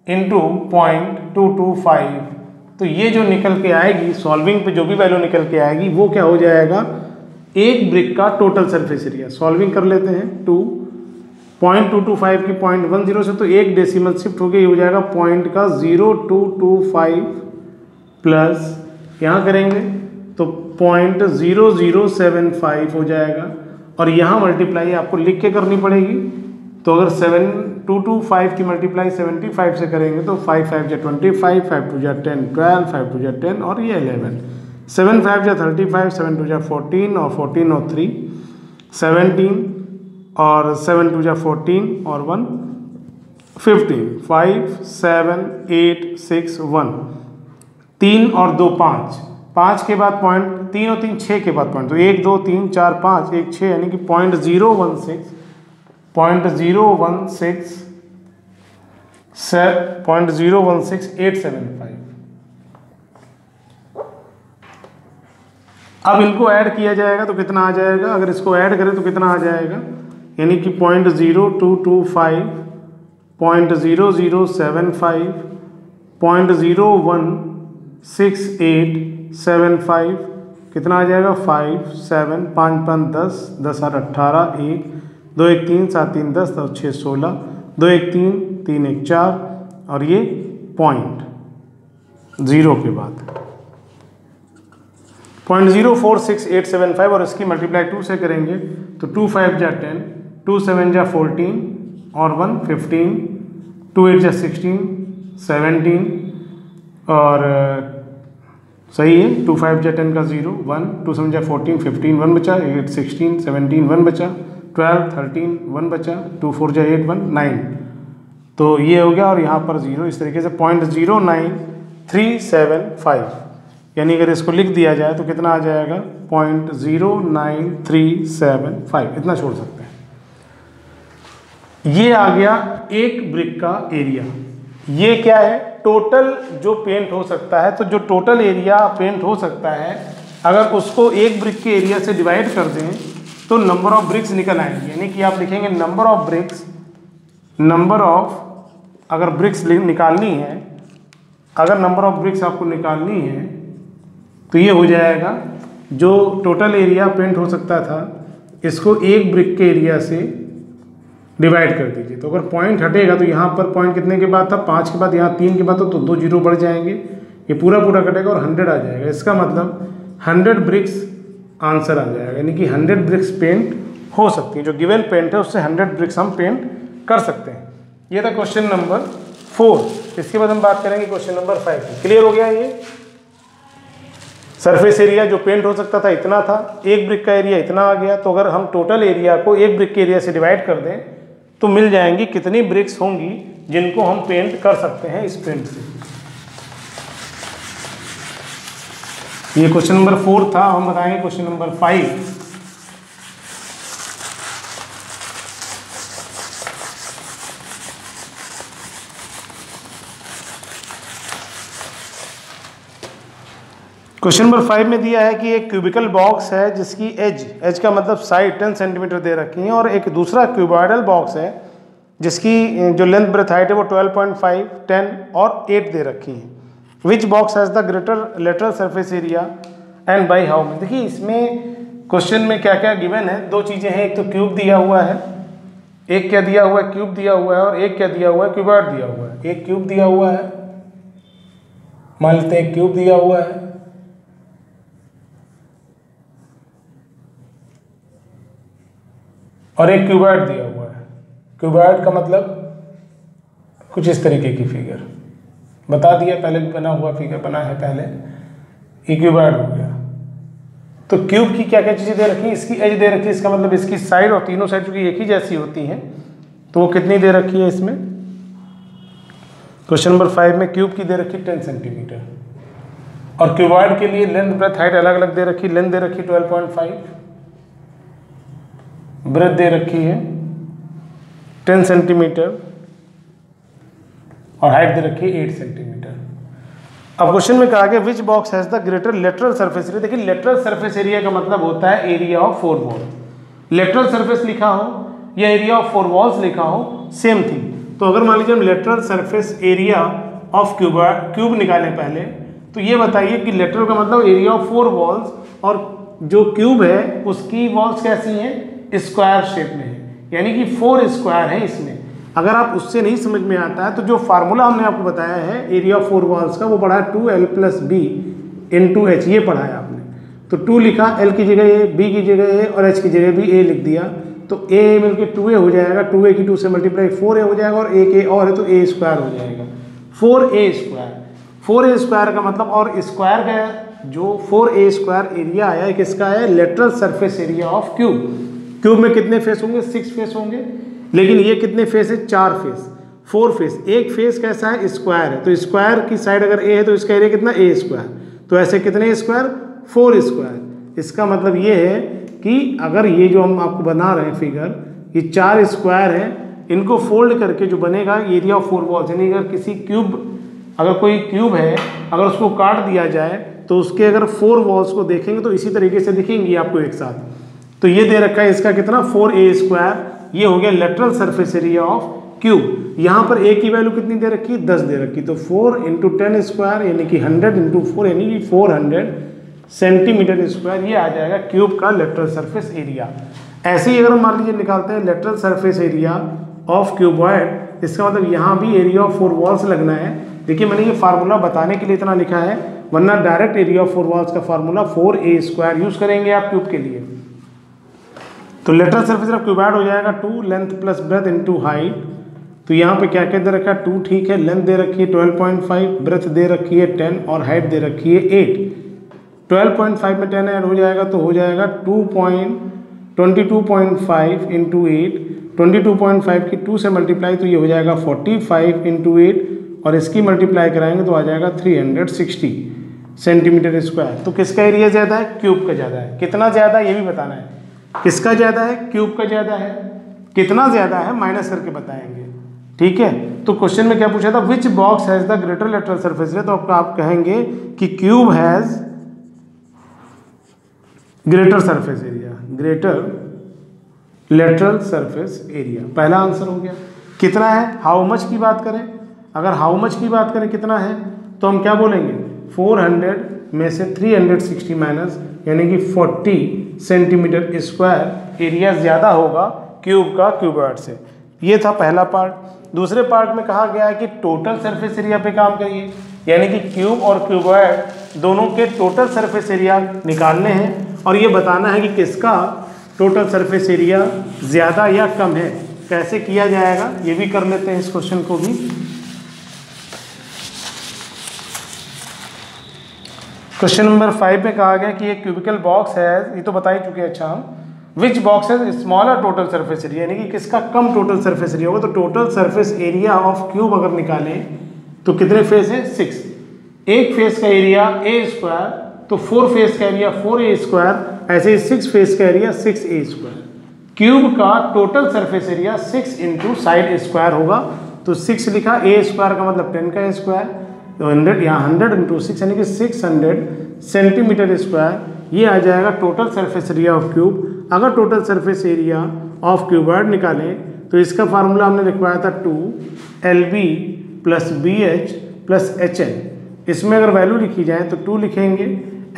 इंटू 0.225। तो ये जो निकल के आएगी सॉल्विंग पे, जो भी वैल्यू निकल के आएगी वो क्या हो जाएगा? एक ब्रिक का टोटल सरफेस एरिया। सॉल्विंग कर लेते हैं। 0.225 की 0.10 से तो एक डेसिमल शिफ्ट हो गई, हो जाएगा पॉइंट का 0.225 प्लस यहाँ करेंगे तो 0.0075 हो जाएगा और यहाँ मल्टीप्लाई आपको लिख के करनी पड़ेगी तो अगर 225 की मल्टीप्लाई 75 से करेंगे तो 5 5 जा 25, 5 2 जा 10 12, 5 2 जा 10 और ये 11, 7 5 जा 35, 7 2 जा 14 और 14 और 3 17 और 7 2 जा 14 और 1 15, 5 7 8 6 1, 3 और 2 5, 5 के बाद पॉइंट, 3 और 3 6 के बाद पॉइंट, तो 1 2 3 4 5 1 6 यानी कि 0.016 0.016875। अब इनको ऐड किया जाएगा तो कितना आ जाएगा, अगर इसको ऐड करें तो कितना आ जाएगा, यानी कि 0.0225, 0.0075, 0.016875, कितना आ जाएगा 5 7 5 5 10 10 8 18 1 2 1 3 7 3 10 और 6 16 2 1 3 3 1 4 और ये पॉइंट 0 के बाद 0.046875 और इसकी मल्टीप्लाई 2 से करेंगे तो 2 5 जा 10, 2 7 जा 14 और 1 15, 2 8 जा 16 17 और सही है, 2 5 जा 10 का 0 1, 2 7 जा 14 15 1 बचा, 8 16 17 1 बचा, 12 13 1 बचा, 2 4 जा 8 1 9, तो ये हो गया और यहाँ पर 0, इस तरीके से 0.09375, यानी अगर इसको लिख दिया जाए तो कितना आ जाएगा 0.09375, इतना छोड़ सकते हैं। ये आ गया एक ब्रिक का एरिया। ये क्या है, टोटल जो पेंट हो सकता है, तो जो टोटल एरिया पेंट हो सकता है अगर उसको एक ब्रिक के एरिया से डिवाइड कर दें तो नंबर ऑफ ब्रिक्स निकल आएंगे, यानी कि आप लिखेंगे नंबर ऑफ ब्रिक्स, अगर ब्रिक्स निकालनी है, अगर नंबर ऑफ ब्रिक्स आपको निकालनी है तो ये हो जाएगा जो टोटल एरिया पेंट हो सकता था इसको एक ब्रिक के एरिया से डिवाइड कर दीजिए। तो अगर पॉइंट हटेगा तो यहाँ पर पॉइंट कितने के बाद था, 5 के बाद, यहाँ 3 के बाद, तो 2 जीरो बढ़ जाएंगे, ये पूरा कटेगा और 100 आ जाएगा। इसका मतलब 100 ब्रिक्स आंसर आ जाएगा, यानी कि 100 ब्रिक्स पेंट हो सकती है, जो गिवन पेंट है उससे 100 ब्रिक्स हम पेंट कर सकते हैं। ये था क्वेश्चन नंबर 4। इसके बाद हम बात करेंगे क्वेश्चन नंबर 5 की। क्लियर हो गया, ये सरफेस एरिया जो पेंट हो सकता था इतना था, एक ब्रिक का एरिया इतना आ गया, तो अगर हम टोटल एरिया को एक ब्रिक के एरिया से डिवाइड कर दें तो मिल जाएंगी कितनी ब्रिक्स होंगी जिनको हम पेंट कर सकते हैं इस पेंट से। ये क्वेश्चन नंबर 4 था, हम बताएंगे क्वेश्चन नंबर 5। क्वेश्चन नंबर 5 में दिया है कि एक क्यूबिकल बॉक्स है जिसकी एज का मतलब साइड 10 सेंटीमीटर दे रखी है, और एक दूसरा क्यूबॉइडल बॉक्स है जिसकी जो लेंथ ब्रेथ हाइट है वो 12.5 10 और 8 दे रखी है। Which box has the greater lateral surface area and by how में। देखिए इसमें क्वेश्चन में क्या क्या गिवन है, दो चीज़ें हैं, एक तो क्यूब दिया हुआ है, एक क्या दिया हुआ है, क्यूब दिया हुआ है, और एक क्या दिया हुआ है, क्यूबॉइड दिया हुआ है। एक क्यूब दिया हुआ है, मान लेते हैं एक क्यूब दिया हुआ है, और एक क्यूबॉइड दिया हुआ है। क्यूबॉइड का मतलब कुछ इस तरीके की फिगर बता दिया, पहले भी बना हुआ फिगर बना है पहले, ये क्यूबॉइड हो गया। तो क्यूब की क्या क्या चीज़ें दे रखी है, इसकी एज दे रखी है, इसका मतलब इसकी साइड, और तीनों साइड चूंकि एक ही जैसी होती हैं तो वो कितनी दे रखी है इसमें। क्वेश्चन नंबर 5 में क्यूब की दे रखी 10 सेंटीमीटर, और क्यूबॉइड के लिए लेंथ ब्रेथ हाइट अलग अलग दे रखी, लेंथ दे रखी 12.5, ब्रेथ दे रखी है 10 सेंटीमीटर, और हाइट दे रखी है 8 सेंटीमीटर। अब क्वेश्चन में कहा गया which box has the greater lateral surface area. देखिए लेटरल सरफेस एरिया का मतलब होता है area of 4 wall. Lateral surface लिखा हो या एरिया ऑफ 4 वॉल्स लिखा हो, सेम थिंग। तो अगर मान लीजिए हम lateral surface area of cube निकालें पहले, तो ये बताइए कि लेटरल का मतलब एरिया ऑफ 4 वॉल्स, और जो क्यूब है उसकी वॉल्स कैसी हैं, स्क्वायर शेप में है, यानी कि 4 स्क्वायर है इसमें। अगर आप उससे नहीं समझ में आता है तो जो फार्मूला हमने आपको बताया है एरिया ऑफ 4 वॉल्स का, वो पढ़ा है 2l + b × h, ये पढ़ा है आपने। तो 2 लिखा, l की जगह a, b की जगह a और h की जगह भी a लिख दिया, तो a मिलके 2a हो जाएगा, 2a की 2 से मल्टीप्लाई 4a हो जाएगा, और एक a और है तो a स्क्वायर हो जाएगा, 4a स्क्वायर। 4a स्क्वायर का मतलब, और स्क्वायर का जो 4a स्क्वायर एरिया आया है किसका है, lateral surface area of cube. Cube में कितने फेस होंगे, 6 फेस होंगे, लेकिन ये कितने फेस है, 4 फेस, 4 फेस। एक फेस कैसा है, स्क्वायर है, तो स्क्वायर की साइड अगर a है तो इसका एरिया कितना, a स्क्वायर, तो ऐसे कितने स्क्वायर, 4 स्क्वायर। इसका मतलब ये है कि अगर ये जो हम आपको बना रहे हैं फिगर, ये 4 स्क्वायर हैं, इनको फोल्ड करके जो बनेगा एरिया ऑफ 4 वॉल्स, यानी अगर किसी क्यूब, अगर कोई क्यूब है, अगर उसको काट दिया जाए तो उसके अगर 4 वॉल्स को देखेंगे तो इसी तरीके से दिखेंगी आपको एक साथ। तो ये दे रखा है इसका कितना, 4a स्क्वायर, ये हो गया lateral surface area of cube. यहाँ पर a की वैल्यू कितनी दे रखी है, 10 दे रखी, तो 4 इंटू 10 स्क्वायर यानी कि 100 इंटू 4 यानी कि 400 सेंटीमीटर स्क्वायर, ये आ जाएगा क्यूब का लेटरल सरफेस एरिया। ऐसे ही अगर मान लीजिए निकालते हैं lateral surface area of cuboid, इसका मतलब यहाँ भी एरिया ऑफ 4 वॉल्स लगना है। देखिए मैंने ये फार्मूला बताने के लिए इतना लिखा है, वरना डायरेक्ट एरिया ऑफ 4 वॉल्स का फार्मूला 4a स्क्वायर यूज करेंगे आप क्यूब के लिए। तो लेटरल सरफेस ऑफ क्यूबॉइड हो जाएगा 2 length plus breadth into height. तो यहाँ पे क्या क्या दे रखा है, 2 ठीक है, लेंथ दे रखी है 12.5, ब्रेथ दे रखी है 10 और हाइट दे रखी है 8। 12.5 में 10 ऐड हो जाएगा तो हो जाएगा 22.5 इंटू 8, 22.5 की 2 से मल्टीप्लाई तो ये हो जाएगा 45 इंटू 8, और इसकी मल्टीप्लाई कराएंगे तो आ जाएगा 360 सेंटीमीटर स्क्वायर। तो किसका एरिया ज़्यादा है, क्यूब का ज़्यादा है। कितना ज़्यादा है ये भी बताना है, किसका ज़्यादा है, क्यूब का ज़्यादा है। कितना ज़्यादा है माइनस करके बताएंगे, ठीक है। तो क्वेश्चन में क्या पूछा था, which box has the greater lateral surface area, तो आपका आप कहेंगे कि cube has greater surface area, greater lateral surface area, पहला आंसर हो गया। कितना है, हाउ मच की बात करें, अगर हाउ मच की बात करें कितना है तो हम क्या बोलेंगे, 400 में से 360 माइनस यानी कि 40 सेंटीमीटर स्क्वायर एरिया ज़्यादा होगा क्यूब का क्यूबॉइड से। ये था पहला पार्ट। दूसरे पार्ट में कहा गया है कि टोटल सरफेस एरिया पे काम करिए, यानी कि क्यूब और क्यूबॉइड दोनों के टोटल सरफेस एरिया निकालने हैं और ये बताना है कि किसका टोटल सरफेस एरिया ज़्यादा या कम है। कैसे किया जाएगा ये भी कर लेते हैं इस क्वेश्चन को भी। क्वेश्चन नंबर 5 में कहा गया कि एक क्यूबिकल बॉक्स है, ये तो बता ही चुके हैं। अच्छा हम विच बॉक्स है स्मॉलर टोटल सरफेस एरिया, यानी कि किसका कम टोटल सरफेस एरिया होगा। तो total surface area of cube अगर निकालें तो कितने फेस है, 6। एक फेस का एरिया a स्क्वायर, तो 4 फेस का एरिया 4a स्क्वायर, ऐसे ही 6 फेस का एरिया 6a स्क्वायर। क्यूब का total surface area 6 into side square होगा, तो 6 लिखा, a स्क्वायर का मतलब 10 का स्क्वायर, तो 100 यहाँ 100 इंटू 6 यानी कि 600 सेंटीमीटर स्क्वायर, ये आ जाएगा total surface area of cube. अगर total surface area of cuboid निकालें तो इसका फार्मूला हमने लिखवाया था 2LB plus BH plus HL। इसमें अगर वैल्यू लिखी जाए तो 2 लिखेंगे,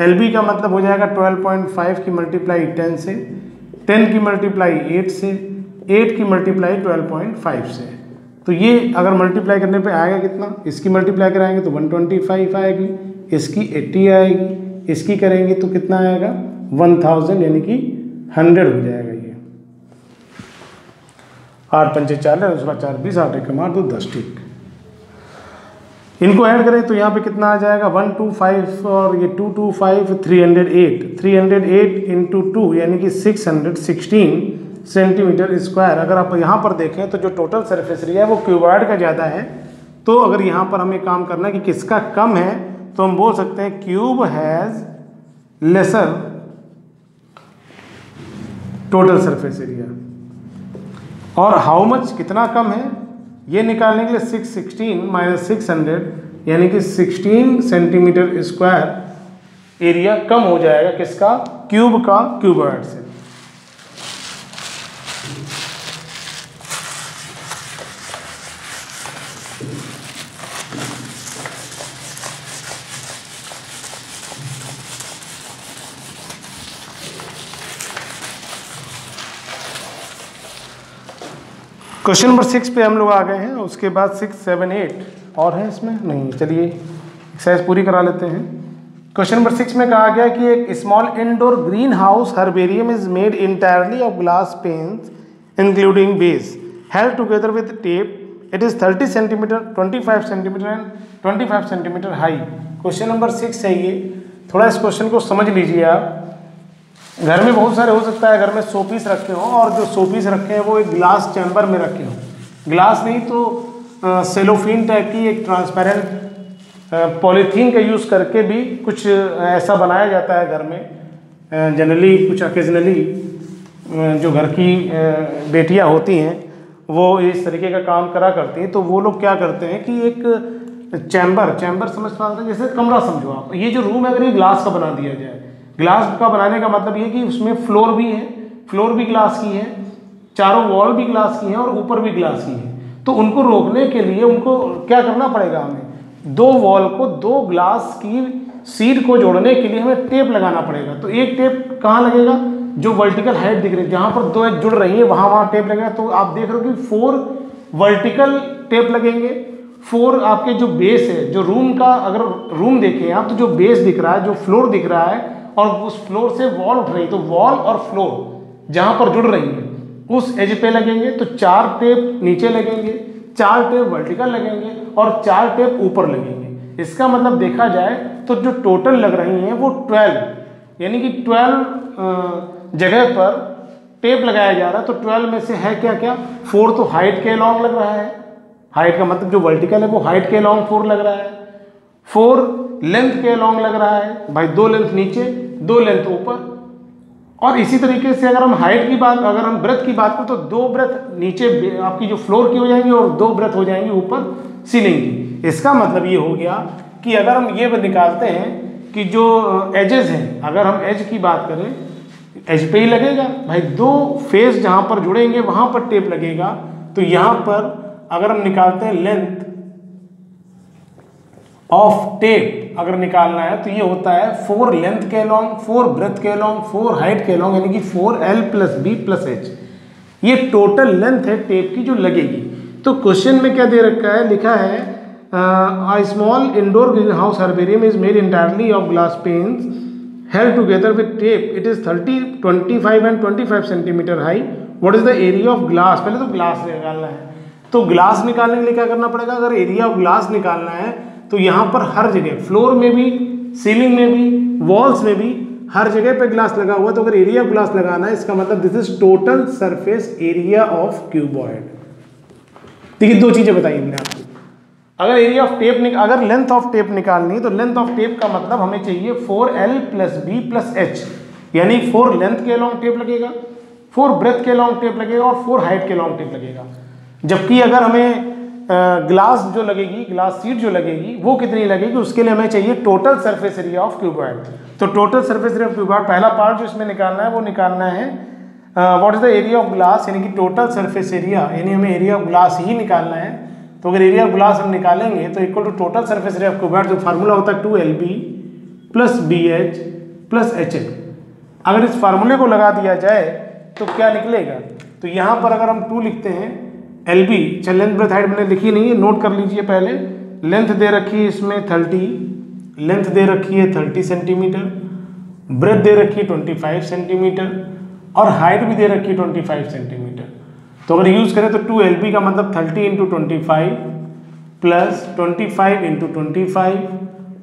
LB का मतलब हो जाएगा 12.5 की मल्टीप्लाई 10 से, 10 की मल्टीप्लाई 8 से, 8 की मल्टीप्लाई 12.5 से। तो ये अगर मल्टीप्लाई करने पे आएगा कितना, इसकी मल्टीप्लाई कराएंगे तो 125 आएगी, इसकी 80 आएगी, इसकी करेंगे तो कितना आएगा 1000 यानी कि 100 हो जाएगा। ये 8 पंचे 40, उसके बाद 4 20, 8 एक मार दो 10, ठीक। इनको ऐड करें तो यहाँ पे कितना आ जाएगा 125 और ये 225, 308 इंटू 2 यानी कि 616 सेंटीमीटर स्क्वायर। अगर आप यहाँ पर देखें तो जो टोटल सरफेस एरिया है वो क्यूबॉइड का ज़्यादा है। तो अगर यहाँ पर हमें काम करना है कि किसका कम है तो हम बोल सकते हैं cube has lesser total surface area. और हाउ मच कितना कम है ये निकालने के लिए 616 माइनस 600 यानी कि 16 सेंटीमीटर स्क्वायर एरिया कम हो जाएगा किसका, क्यूब का क्यूबॉइड से। क्वेश्चन नंबर 6 पे हम लोग आ गए हैं, उसके बाद 6, 7, 8 और है इसमें नहीं। चलिए एक्सरसाइज पूरी करा लेते हैं। क्वेश्चन नंबर 6 में कहा गया कि एक small indoor greenhouse herbarium is made entirely of glass panes including base held together with tape. It is 30 centimetre, 25 centimetre and 25 centimetre high. Question number 6 है ये। थोड़ा इस क्वेश्चन को समझ लीजिए आप। घर में बहुत सारे हो सकता है, घर में शो पीस रखे हों और जो शो पीस रखे हैं वो एक ग्लास चैम्बर में रखे हों, ग्लास नहीं तो सेलोफिन टाइप की एक ट्रांसपेरेंट पॉलीथीन का यूज़ करके भी कुछ ऐसा बनाया जाता है घर में। जनरली कुछ ओकेजनली जो घर की बेटियां होती हैं वो इस तरीके का काम करा करती हैं। तो वो लोग क्या करते हैं कि एक चैम्बर समझ पाते हैं, जैसे कमरा समझो आप, ये जो रूम है अगर ये ग्लास का बना दिया जाए, ग्लास का बनाने का मतलब ये कि उसमें फ्लोर भी है, फ्लोर भी ग्लास की है, चारों वॉल भी ग्लास की है और ऊपर भी ग्लास की है। तो उनको रोकने के लिए उनको क्या करना पड़ेगा, हमें दो वॉल को दो ग्लास की शीट को जोड़ने के लिए हमें टेप लगाना पड़ेगा। तो एक टेप कहाँ लगेगा, जो वर्टिकल हाइट दिख रही है जहाँ पर दो एक जुड़ रही है वहाँ टेप लगेगा। तो आप देख रहे हो कि 4 वर्टिकल टेप लगेंगे, 4 आपके जो बेस है, जो रूम का अगर रूम देखें आप तो जो बेस दिख रहा है, जो फ्लोर दिख रहा है और उस फ्लोर से वॉल उठ रही है, तो वॉल और फ्लोर जहाँ पर जुड़ रही है उस एज पे लगेंगे। तो 4 टेप नीचे लगेंगे, 4 टेप वर्टिकल लगेंगे और 4 टेप ऊपर लगेंगे। इसका मतलब देखा जाए तो जो टोटल लग रही हैं वो 12, यानी कि 12 जगह पर टेप लगाया जा रहा है। तो 12 में से है क्या क्या, 4 तो हाइट के अलॉन्ग लग रहा है, हाइट का मतलब जो वर्टिकल है वो हाइट के अलॉन्ग 4 लग रहा है, 4 लेंथ के अलॉन्ग लग रहा है भाई, 2 लेंथ नीचे 2 लेंथ ऊपर। और इसी तरीके से अगर हम हाइट की बात, अगर हम ब्रेथ की बात करें तो 2 ब्रेथ नीचे आपकी जो फ्लोर की हो जाएंगी और 2 ब्रेथ हो जाएंगी ऊपर सीलिंग की। इसका मतलब ये हो गया कि अगर हम ये निकालते हैं कि जो एजेस हैं, अगर हम एज की बात करें एज पे ही लगेगा भाई, 2 फेस जहाँ पर जुड़ेंगे वहाँ पर टेप लगेगा। तो यहाँ पर अगर हम निकालते हैं लेंथ ऑफ टेप अगर निकालना है तो ये होता है 4 लेंथ के अलॉन्ग, 4 ब्रेथ के अलॉन्ग, 4 हाइट के अलॉन्ग, यानी कि 4L + B + H। ये टोटल लेंथ है टेप की जो लगेगी। तो क्वेश्चन में क्या दे रखा है, लिखा है a small indoor greenhouse herbarium is made entirely of glass panes held together with tape. It is 30, 25 and 25 centimeter high. What is the area of glass? पहले तो ग्लास निकालना है। तो ग्लास निकालने के लिए क्या करना पड़ेगा, अगर एरिया ऑफ ग्लास निकालना है तो यहाँ पर हर जगह फ्लोर में भी, सीलिंग में भी, वॉल्स में भी हर जगह पे ग्लास लगा हुआ है। तो अगर एरिया ऑफ ग्लास लगाना है इसका मतलब this is total surface area of cuboid. देखिए 2 चीजें बताई हमने आपको। अगर एरिया ऑफ टेप अगर लेंथ ऑफ टेप निकालनी है तो लेंथ ऑफ टेप का मतलब हमें चाहिए 4L + B + H, यानी 4 लेंथ के लॉन्ग टेप लगेगा, 4 ब्रेथ के लॉन्ग टेप लगेगा और 4 हाइट के लॉन्ग टेप लगेगा। जबकि अगर हमें ग्लास जो लगेगी, ग्लास शीट जो लगेगी वो कितनी लगेगी, उसके लिए हमें चाहिए total surface area of cuboid. तो total surface area of cuboid पहला पार्ट जो इसमें निकालना है वो निकालना है what is the area of glass, यानी कि टोटल सरफेस एरिया, यानी हमें एरिया ऑफ ग्लास ही निकालना है। तो अगर एरिया ऑफ ग्लास हम निकालेंगे तो equal to total surface area of cuboid, जो फार्मूला होता है 2LB + BH + HL। अगर इस फार्मूले को लगा दिया जाए तो क्या निकलेगा, तो यहाँ पर अगर हम 2 लिखते हैं, LB, चल लेंथ ब्रेथ हाइट मैंने लिखी नहीं है, नोट कर लीजिए पहले। लेंथ दे रखी है इसमें 30, लेंथ दे रखी है 30 सेंटीमीटर, ब्रेथ दे रखी है 25 सेंटीमीटर और हाइट भी दे रखी है 25 सेंटीमीटर। तो अगर यूज़ करें तो 2LB का मतलब 30 × 25 + 25 × 25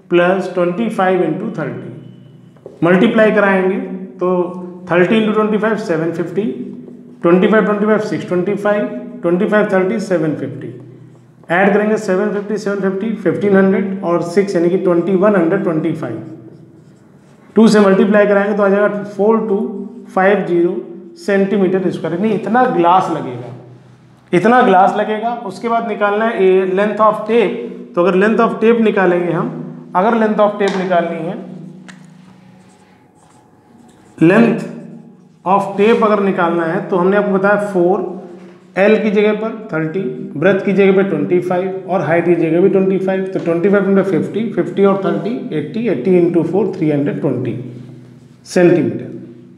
+ 25 × 30 मल्टीप्लाई कराएंगे तो 30 × 25 750, 25 25 625, 25 30 750, ऐड करेंगे 750 750 1500 और 6 यानी कि 2125। 2 से मल्टीप्लाई कराएंगे तो आ जाएगा 4250 सेंटीमीटर स्क्वायर, यानी इतना ग्लास लगेगा, इतना ग्लास लगेगा। उसके बाद निकालना है लेंथ ऑफ टेप। तो अगर लेंथ ऑफ टेप निकालेंगे हम, अगर लेंथ ऑफ टेप निकालनी है, लेंथ ऑफ टेप अगर निकालना है तो हमने आपको बताया 4L की जगह पर 30, ब्रेथ की जगह पर 25 और हाइट की जगह भी 25। तो 25 × 50, 50 और 30 80, 80 × 4 320 सेंटीमीटर।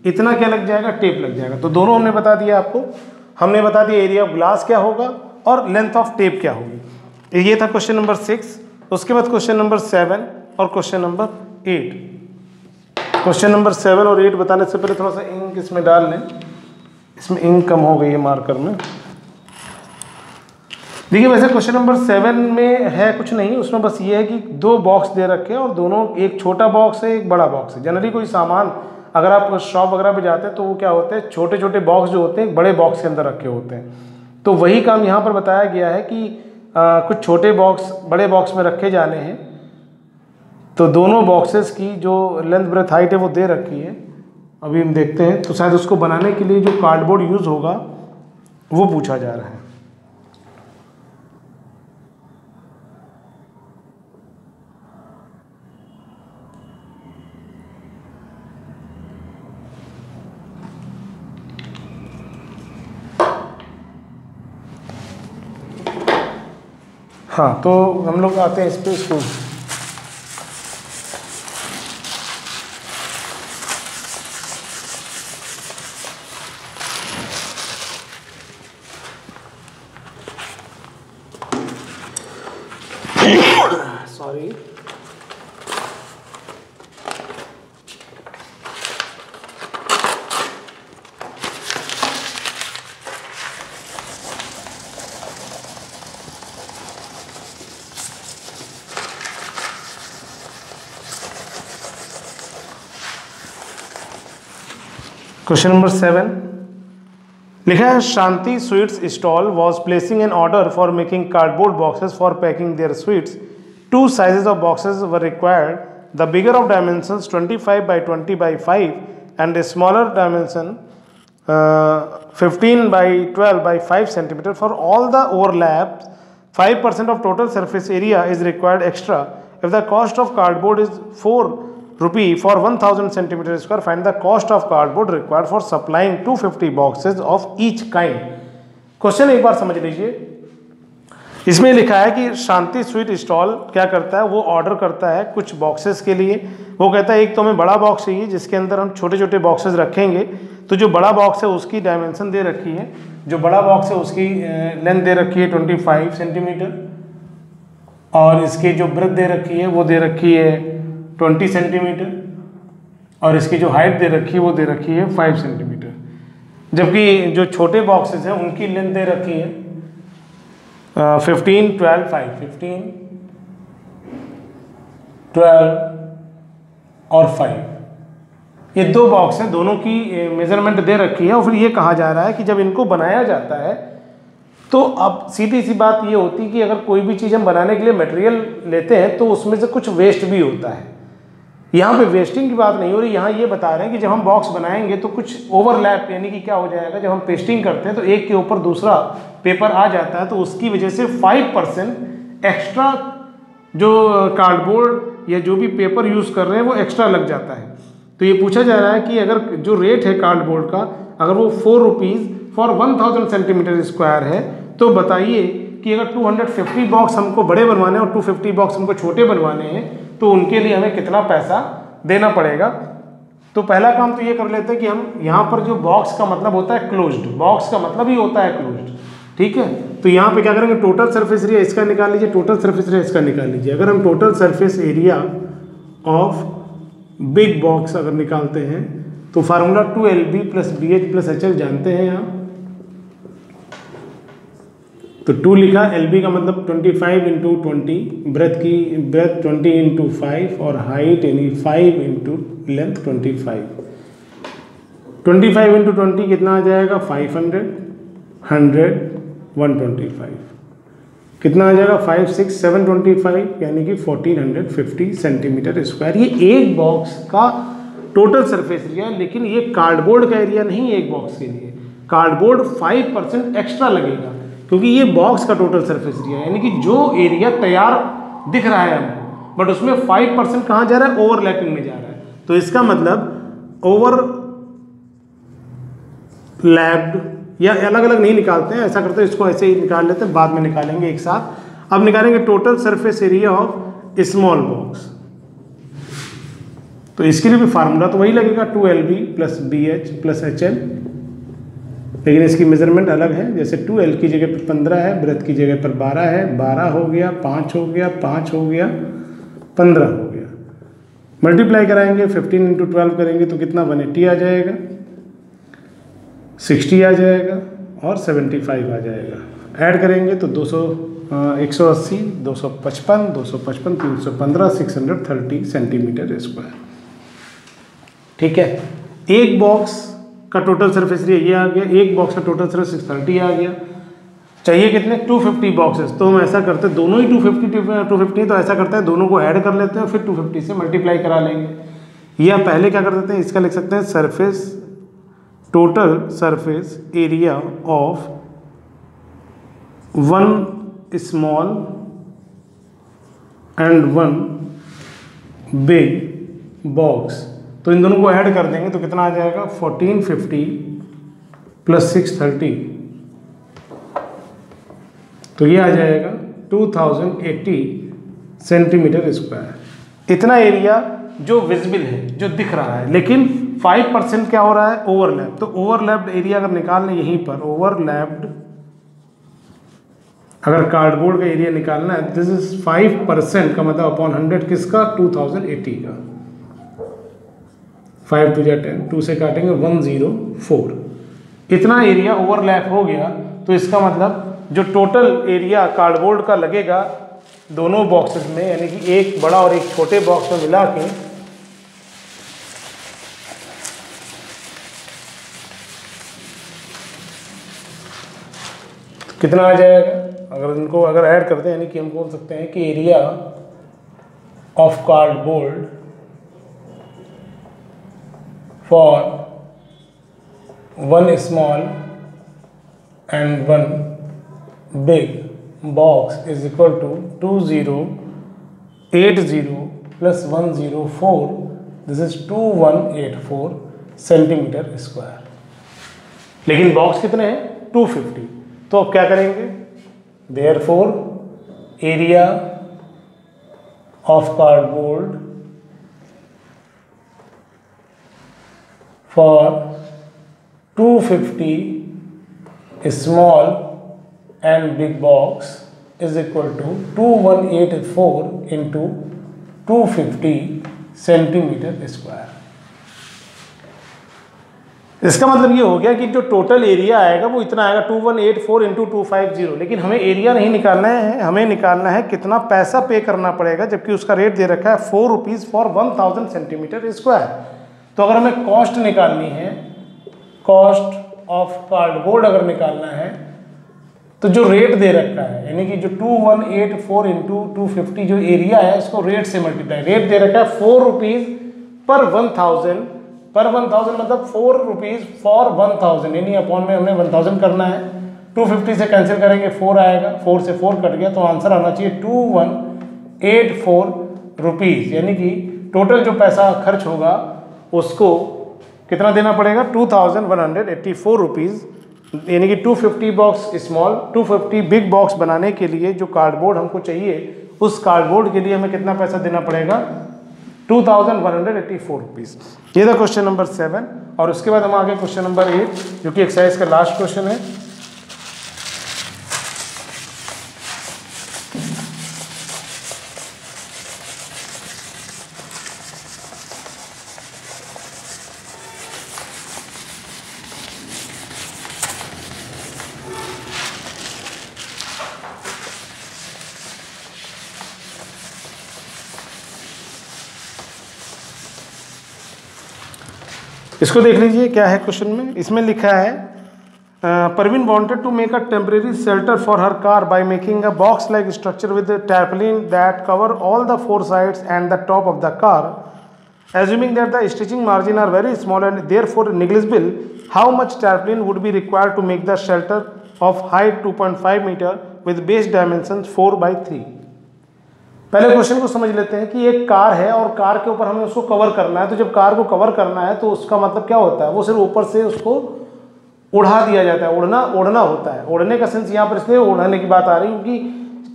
इतना क्या लग जाएगा, टेप लग जाएगा। तो दोनों हमने बता दिया आपको, हमने बता दिया एरिया ऑफ ग्लास क्या होगा और लेंथ ऑफ टेप क्या होगी। ये था क्वेश्चन नंबर 6। उसके बाद क्वेश्चन नंबर 7 और क्वेश्चन नंबर 8। क्वेश्चन नंबर 7 और 8 बताने से पहले थोड़ा सा इंक इसमें डाल लें। इसमें इंक कम हो गई है मार्कर में। देखिए वैसे क्वेश्चन नंबर 7 में है कुछ नहीं, उसमें बस ये है कि 2 बॉक्स दे रखे हैं और दोनों, एक छोटा बॉक्स है एक बड़ा बॉक्स है। जनरली कोई सामान अगर आप शॉप वगैरह पे जाते हैं तो वो क्या होते हैं, छोटे छोटे बॉक्स जो होते हैं एक बड़े बॉक्स के अंदर रखे होते हैं। तो वही काम यहाँ पर बताया गया है कि कुछ छोटे बॉक्स बड़े बॉक्स में रखे जाने हैं। तो दोनों बॉक्सेस की जो लेंथ ब्रेथ हाइट है वो दे रखी है, अभी हम देखते हैं। तो शायद उसको बनाने के लिए जो कार्डबोर्ड यूज़ होगा वो पूछा जा रहा है। हाँ, तो हम लोग आते हैं इस पे, इसको सॉरी क्वेश्चन नंबर 7 लिखा है, Shanti sweets stall was placing an order for making cardboard boxes for packing their sweets. 2 sizes of boxes were required. The bigger of dimensions 25 by 20 by 5 and a smaller dimension 15 by 12 by 5 centimeter. For all the overlaps 5% of total surface area is required extra. If the cost of cardboard is 4 rupee for 1000 centimeter square, find the cost of cardboard required for supplying 250 boxes of each kind. Question एक बार समझ लीजिए। इसमें लिखा है कि शांति sweet stall क्या करता है, वो ऑर्डर करता है कुछ बॉक्सेस के लिए। वो कहता है एक तो हमें बड़ा बॉक्स चाहिए जिसके अंदर हम छोटे छोटे बॉक्सेस रखेंगे। तो जो बड़ा बॉक्स है उसकी डायमेंशन दे रखी है, जो बड़ा बॉक्स है उसकी लेंथ दे रखी है 25 सेंटीमीटर और इसकी जो ब्रेथ दे रखी है वो दे रखी है 20 सेंटीमीटर और इसकी जो हाइट दे रखी है वो दे रखी है 5 सेंटीमीटर। जबकि जो छोटे बॉक्सेस हैं उनकी लेंथ दे रखी है 15, 12, 5, 15, 12 और 5। ये 2 बॉक्स हैं, दोनों की मेजरमेंट दे रखी है। और फिर ये कहा जा रहा है कि जब इनको बनाया जाता है तो अब सीधी सी बात ये होती है कि अगर कोई भी चीज़ हम बनाने के लिए मटेरियल लेते हैं तो उसमें से कुछ वेस्ट भी होता है। यहाँ पे वेस्टिंग की बात नहीं हो रही, यहाँ ये बता रहे हैं कि जब हम बॉक्स बनाएंगे तो कुछ ओवरलैप, यानी कि क्या हो जाएगा, जब हम पेस्टिंग करते हैं तो एक के ऊपर दूसरा पेपर आ जाता है, तो उसकी वजह से 5% एक्स्ट्रा जो कार्डबोर्ड या जो भी पेपर यूज़ कर रहे हैं वो एक्स्ट्रा लग जाता है। तो ये पूछा जा रहा है कि अगर जो रेट है कार्डबोर्ड का अगर वो 4 रुपीज़ फॉर 1000 सेंटीमीटर स्क्वायर है तो बताइए कि अगर 250 बॉक्स हमको बड़े बनवाने हैं और 250 बॉक्स हमको छोटे बनवाने हैं तो उनके लिए हमें कितना पैसा देना पड़ेगा। तो पहला काम तो ये कर लेते हैं कि हम यहाँ पर जो बॉक्स का मतलब होता है क्लोज्ड, बॉक्स का मतलब ही होता है क्लोज्ड, ठीक है। तो यहाँ पे क्या करेंगे, टोटल सरफेस एरिया इसका निकाल लीजिए, टोटल सरफेस एरिया इसका निकाल लीजिए। अगर हम total surface area of big box अगर निकालते हैं तो फार्मूला 2LB + BH + HL जानते हैं यहाँ। तो 2 लिखा, LB का मतलब 25 × 20, ब्रेथ 20 × 5 और हाइट यानी 5 × लेंथ 25। 25 × 20 कितना आ जाएगा, 500, 100, 125 कितना आ जाएगा, 5, 6, 725 यानी कि 1450 सेंटीमीटर स्क्वायर। ये एक बॉक्स का टोटल सरफेस एरिया, लेकिन ये कार्डबोर्ड का एरिया नहीं है। एक बॉक्स के लिए कार्डबोर्ड 5% एक्स्ट्रा लगेगा क्योंकि ये बॉक्स का टोटल सरफेस एरिया है, यानी कि जो एरिया तैयार दिख रहा है हमको, बट उसमें 5% कहाँ जा रहा है, ओवरलैपिंग में जा रहा है। तो इसका मतलब ओवरलैप्ड, या अलग अलग नहीं निकालते हैं, ऐसा करते हैं इसको ऐसे ही निकाल लेते हैं, बाद में निकालेंगे एक साथ। अब निकालेंगे total surface area of small box. तो इसके लिए भी फार्मूला तो वही लगेगा, 2LB + BH + HL, लेकिन इसकी मेजरमेंट अलग है। जैसे 2L की जगह पर 15 है, ब्रेथ की जगह पर 12 है, 12 हो गया, 5 हो गया, 5 हो गया, 15 हो गया। मल्टीप्लाई कराएंगे, 15 × 12 करेंगे तो कितना 180 आ जाएगा। 60 आ जाएगा और 75 आ जाएगा। ऐड करेंगे तो 180, 255, 255, 315, 630 सेंटीमीटर स्क्वायर। ठीक है, एक बॉक्स का टोटल सरफेस एरिया ये आ गया, एक बॉक्स का टोटल सरफेस 630 आ गया। चाहिए कितने? 250 बॉक्सेस। तो हम ऐसा करते हैं, दोनों ही 250 तो ऐसा करते हैं दोनों को ऐड कर लेते हैं, फिर 250 से मल्टीप्लाई करा लेंगे। या पहले क्या कर देते हैं, इसका लिख सकते हैं surface, total surface area of one small and one big box. तो इन दोनों को ऐड कर देंगे तो कितना आ जाएगा? 1450 प्लस 630, तो ये आ जाएगा 2080 सेंटीमीटर स्क्वायर। इतना एरिया जो विजिबल है, जो दिख रहा है, लेकिन 5% क्या हो रहा है? ओवरलैप। तो ओवरलैप्ड एरिया अगर निकालना यहीं पर, ओवरलैप्ड अगर कार्डबोर्ड का एरिया निकालना है, दिस इज 5% का मतलब अपॉन 100 किसका? 2080 का। 5 2 10, 2 से काटेंगे 104। इतना एरिया ओवरलैप हो गया, तो इसका मतलब जो टोटल एरिया कार्डबोर्ड का लगेगा दोनों बॉक्सेस में, यानी कि एक बड़ा और एक छोटे बॉक्स में मिला के, कितना आ जाएगा? अगर इनको अगर ऐड करते हैं, यानी कि हम बोल सकते हैं कि area of cardboard for one small and one big box is equal to 2080 plus 104, this is 2184 centimetre square. लेकिन बॉक्स कितने हैं? 250। तो अब क्या करेंगे? Therefore area of cardboard for 250 small and big box is equal to 2184 into 250 centimetre square. इसका मतलब ये हो गया कि जो टोटल एरिया आएगा वो इतना आएगा 2184 इंटू 250। लेकिन हमें एरिया नहीं निकालना है, हमें निकालना है कितना पैसा पे करना पड़ेगा, जबकि उसका रेट दे रखा है 4 रुपीज़ फॉर 1000 सेंटीमीटर स्क्वायर। तो अगर हमें कॉस्ट निकालनी है, कॉस्ट ऑफ कार्डबोर्ड अगर निकालना है, तो जो रेट दे रखा है, यानी कि जो 2184 इंटू 250 जो एरिया है, इसको रेट से मल्टीप्लाई, रेट दे रखा है 4 रुपीज़ पर 1000, पर 1000 मतलब 4 रुपीज़ फॉर 1000, यानी अपॉन में हमने 1000 करना है। 250 से कैंसिल करेंगे 4 आएगा, 4 से 4 कट गया, तो आंसर आना चाहिए 2184 रुपीज़। यानी कि टोटल जो पैसा खर्च होगा उसको कितना देना पड़ेगा? 2184 रुपीज़। यानी कि 250 बॉक्स स्मॉल, 250 बिग बॉक्स बनाने के लिए जो कार्डबोर्ड हमको चाहिए, उस कार्डबोर्ड के लिए हमें कितना पैसा देना पड़ेगा? 2184 रुपीज़। ये था क्वेश्चन नंबर 7। और उसके बाद हम आगे क्वेश्चन नंबर 8, जो कि एक्सरसाइज का लास्ट क्वेश्चन है। इसको देख लीजिए क्या है क्वेश्चन में। इसमें लिखा है Parveen wanted to make a temporary shelter for her car by making a box like structure with tarpaulin that cover all the 4 sides and the top of the car, assuming that the stitching margin are very small and therefore negligible, how much tarpaulin would be required to make the shelter of height 2.5 meter with base dimensions 4/3। पहले question को समझ लेते हैं कि एक car है और car के ऊपर हमें उसको कवर करना है। तो जब कार को कवर करना है तो उसका मतलब क्या होता है? वो सिर्फ ऊपर से उसको उड़ा दिया जाता है, ओढ़ना होता है। ओढ़ने का सेंस यहाँ पर इसलिए ओढ़ने की बात आ रही है क्योंकि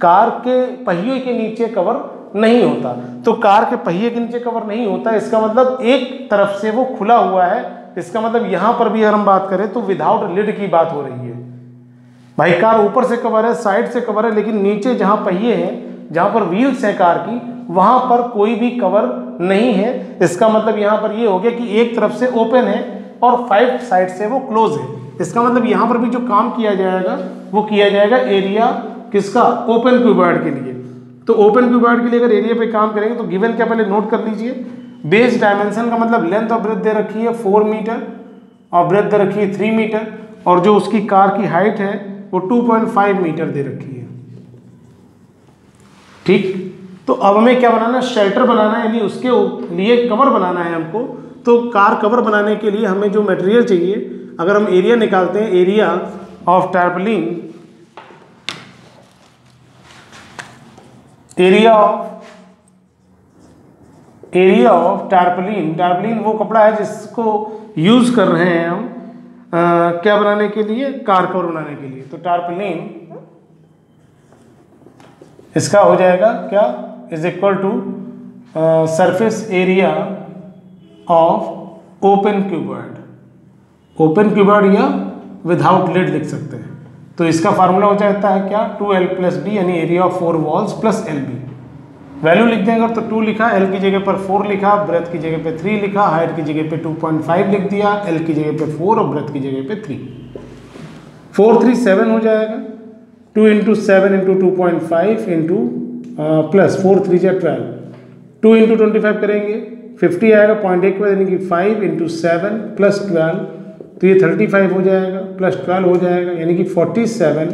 कार के पहिए के नीचे कवर नहीं होता। तो कार के पहिए के नीचे कवर नहीं होता, इसका मतलब एक तरफ से वो खुला हुआ है। इसका मतलब यहाँ पर भी अगर हम बात करें तो विदाउट लिड की बात हो रही है। भाई कार ऊपर से कवर है, साइड से कवर है, लेकिन नीचे जहाँ पहिए हैं, जहाँ पर व्हील्स है कार की, वहाँ पर कोई भी कवर नहीं है। इसका मतलब यहाँ पर ये हो गया कि एक तरफ से ओपन है और 5 साइड से वो क्लोज है। इसका मतलब यहाँ पर भी जो काम किया जाएगा वो किया जाएगा एरिया किसका, ओपन क्यूबॉइड के लिए। तो ओपन क्यूबॉइड के लिए अगर एरिया पे काम करेंगे तो गिवन क्या, पहले नोट कर लीजिए, बेस डायमेंशन का मतलब लेंथ और ब्रेथ दे रखी है 4 मीटर और ब्रेथ दे रखी है 3 मीटर, और जो उसकी कार की हाइट है वो 2.5 मीटर दे रखी है। ठीक, तो अब हमें क्या बनाना है, शेल्टर बनाना है, यानी उसके लिए कवर बनाना है हमको। तो कार कवर बनाने के लिए हमें जो मटेरियल चाहिए, अगर हम एरिया निकालते हैं, एरिया ऑफ टार्पलिन, एरिया ऑफ टार्पलिन, टार्पलिन वो कपड़ा है जिसको यूज कर रहे हैं हम क्या बनाने के लिए, कार कवर बनाने के लिए। तो टार्पलिन इसका हो जाएगा क्या, is equal to surface area of open cuboid, open cuboid या विदाउट लिड लिख सकते हैं। तो इसका फार्मूला हो जाता है क्या, 2L + B, यानी area of 4 walls plus LB। Value लिख देंगे तो 2 लिखा, L की जगह पर 4 लिखा, ब्रेथ की जगह पे 3 लिखा, हाइट की जगह पे 2.5 लिख दिया, L की जगह पे 4 और ब्रेथ की जगह पे 3। 4 3 7 हो जाएगा, 2 × 7 × 2.5 इंटू प्लस 4 3 × 12, 2 × 25 करेंगे 50 आएगा, 0.1 यानी कि 5 × 7 + 12, तो ये 35 हो जाएगा, प्लस 12 हो जाएगा, यानी कि 47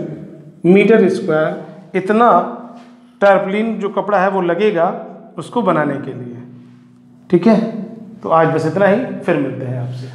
मीटर स्क्वायर। इतना टार्पलिन जो कपड़ा है वो लगेगा उसको बनाने के लिए। ठीक है, तो आज बस इतना ही, फिर मिलते हैं आपसे।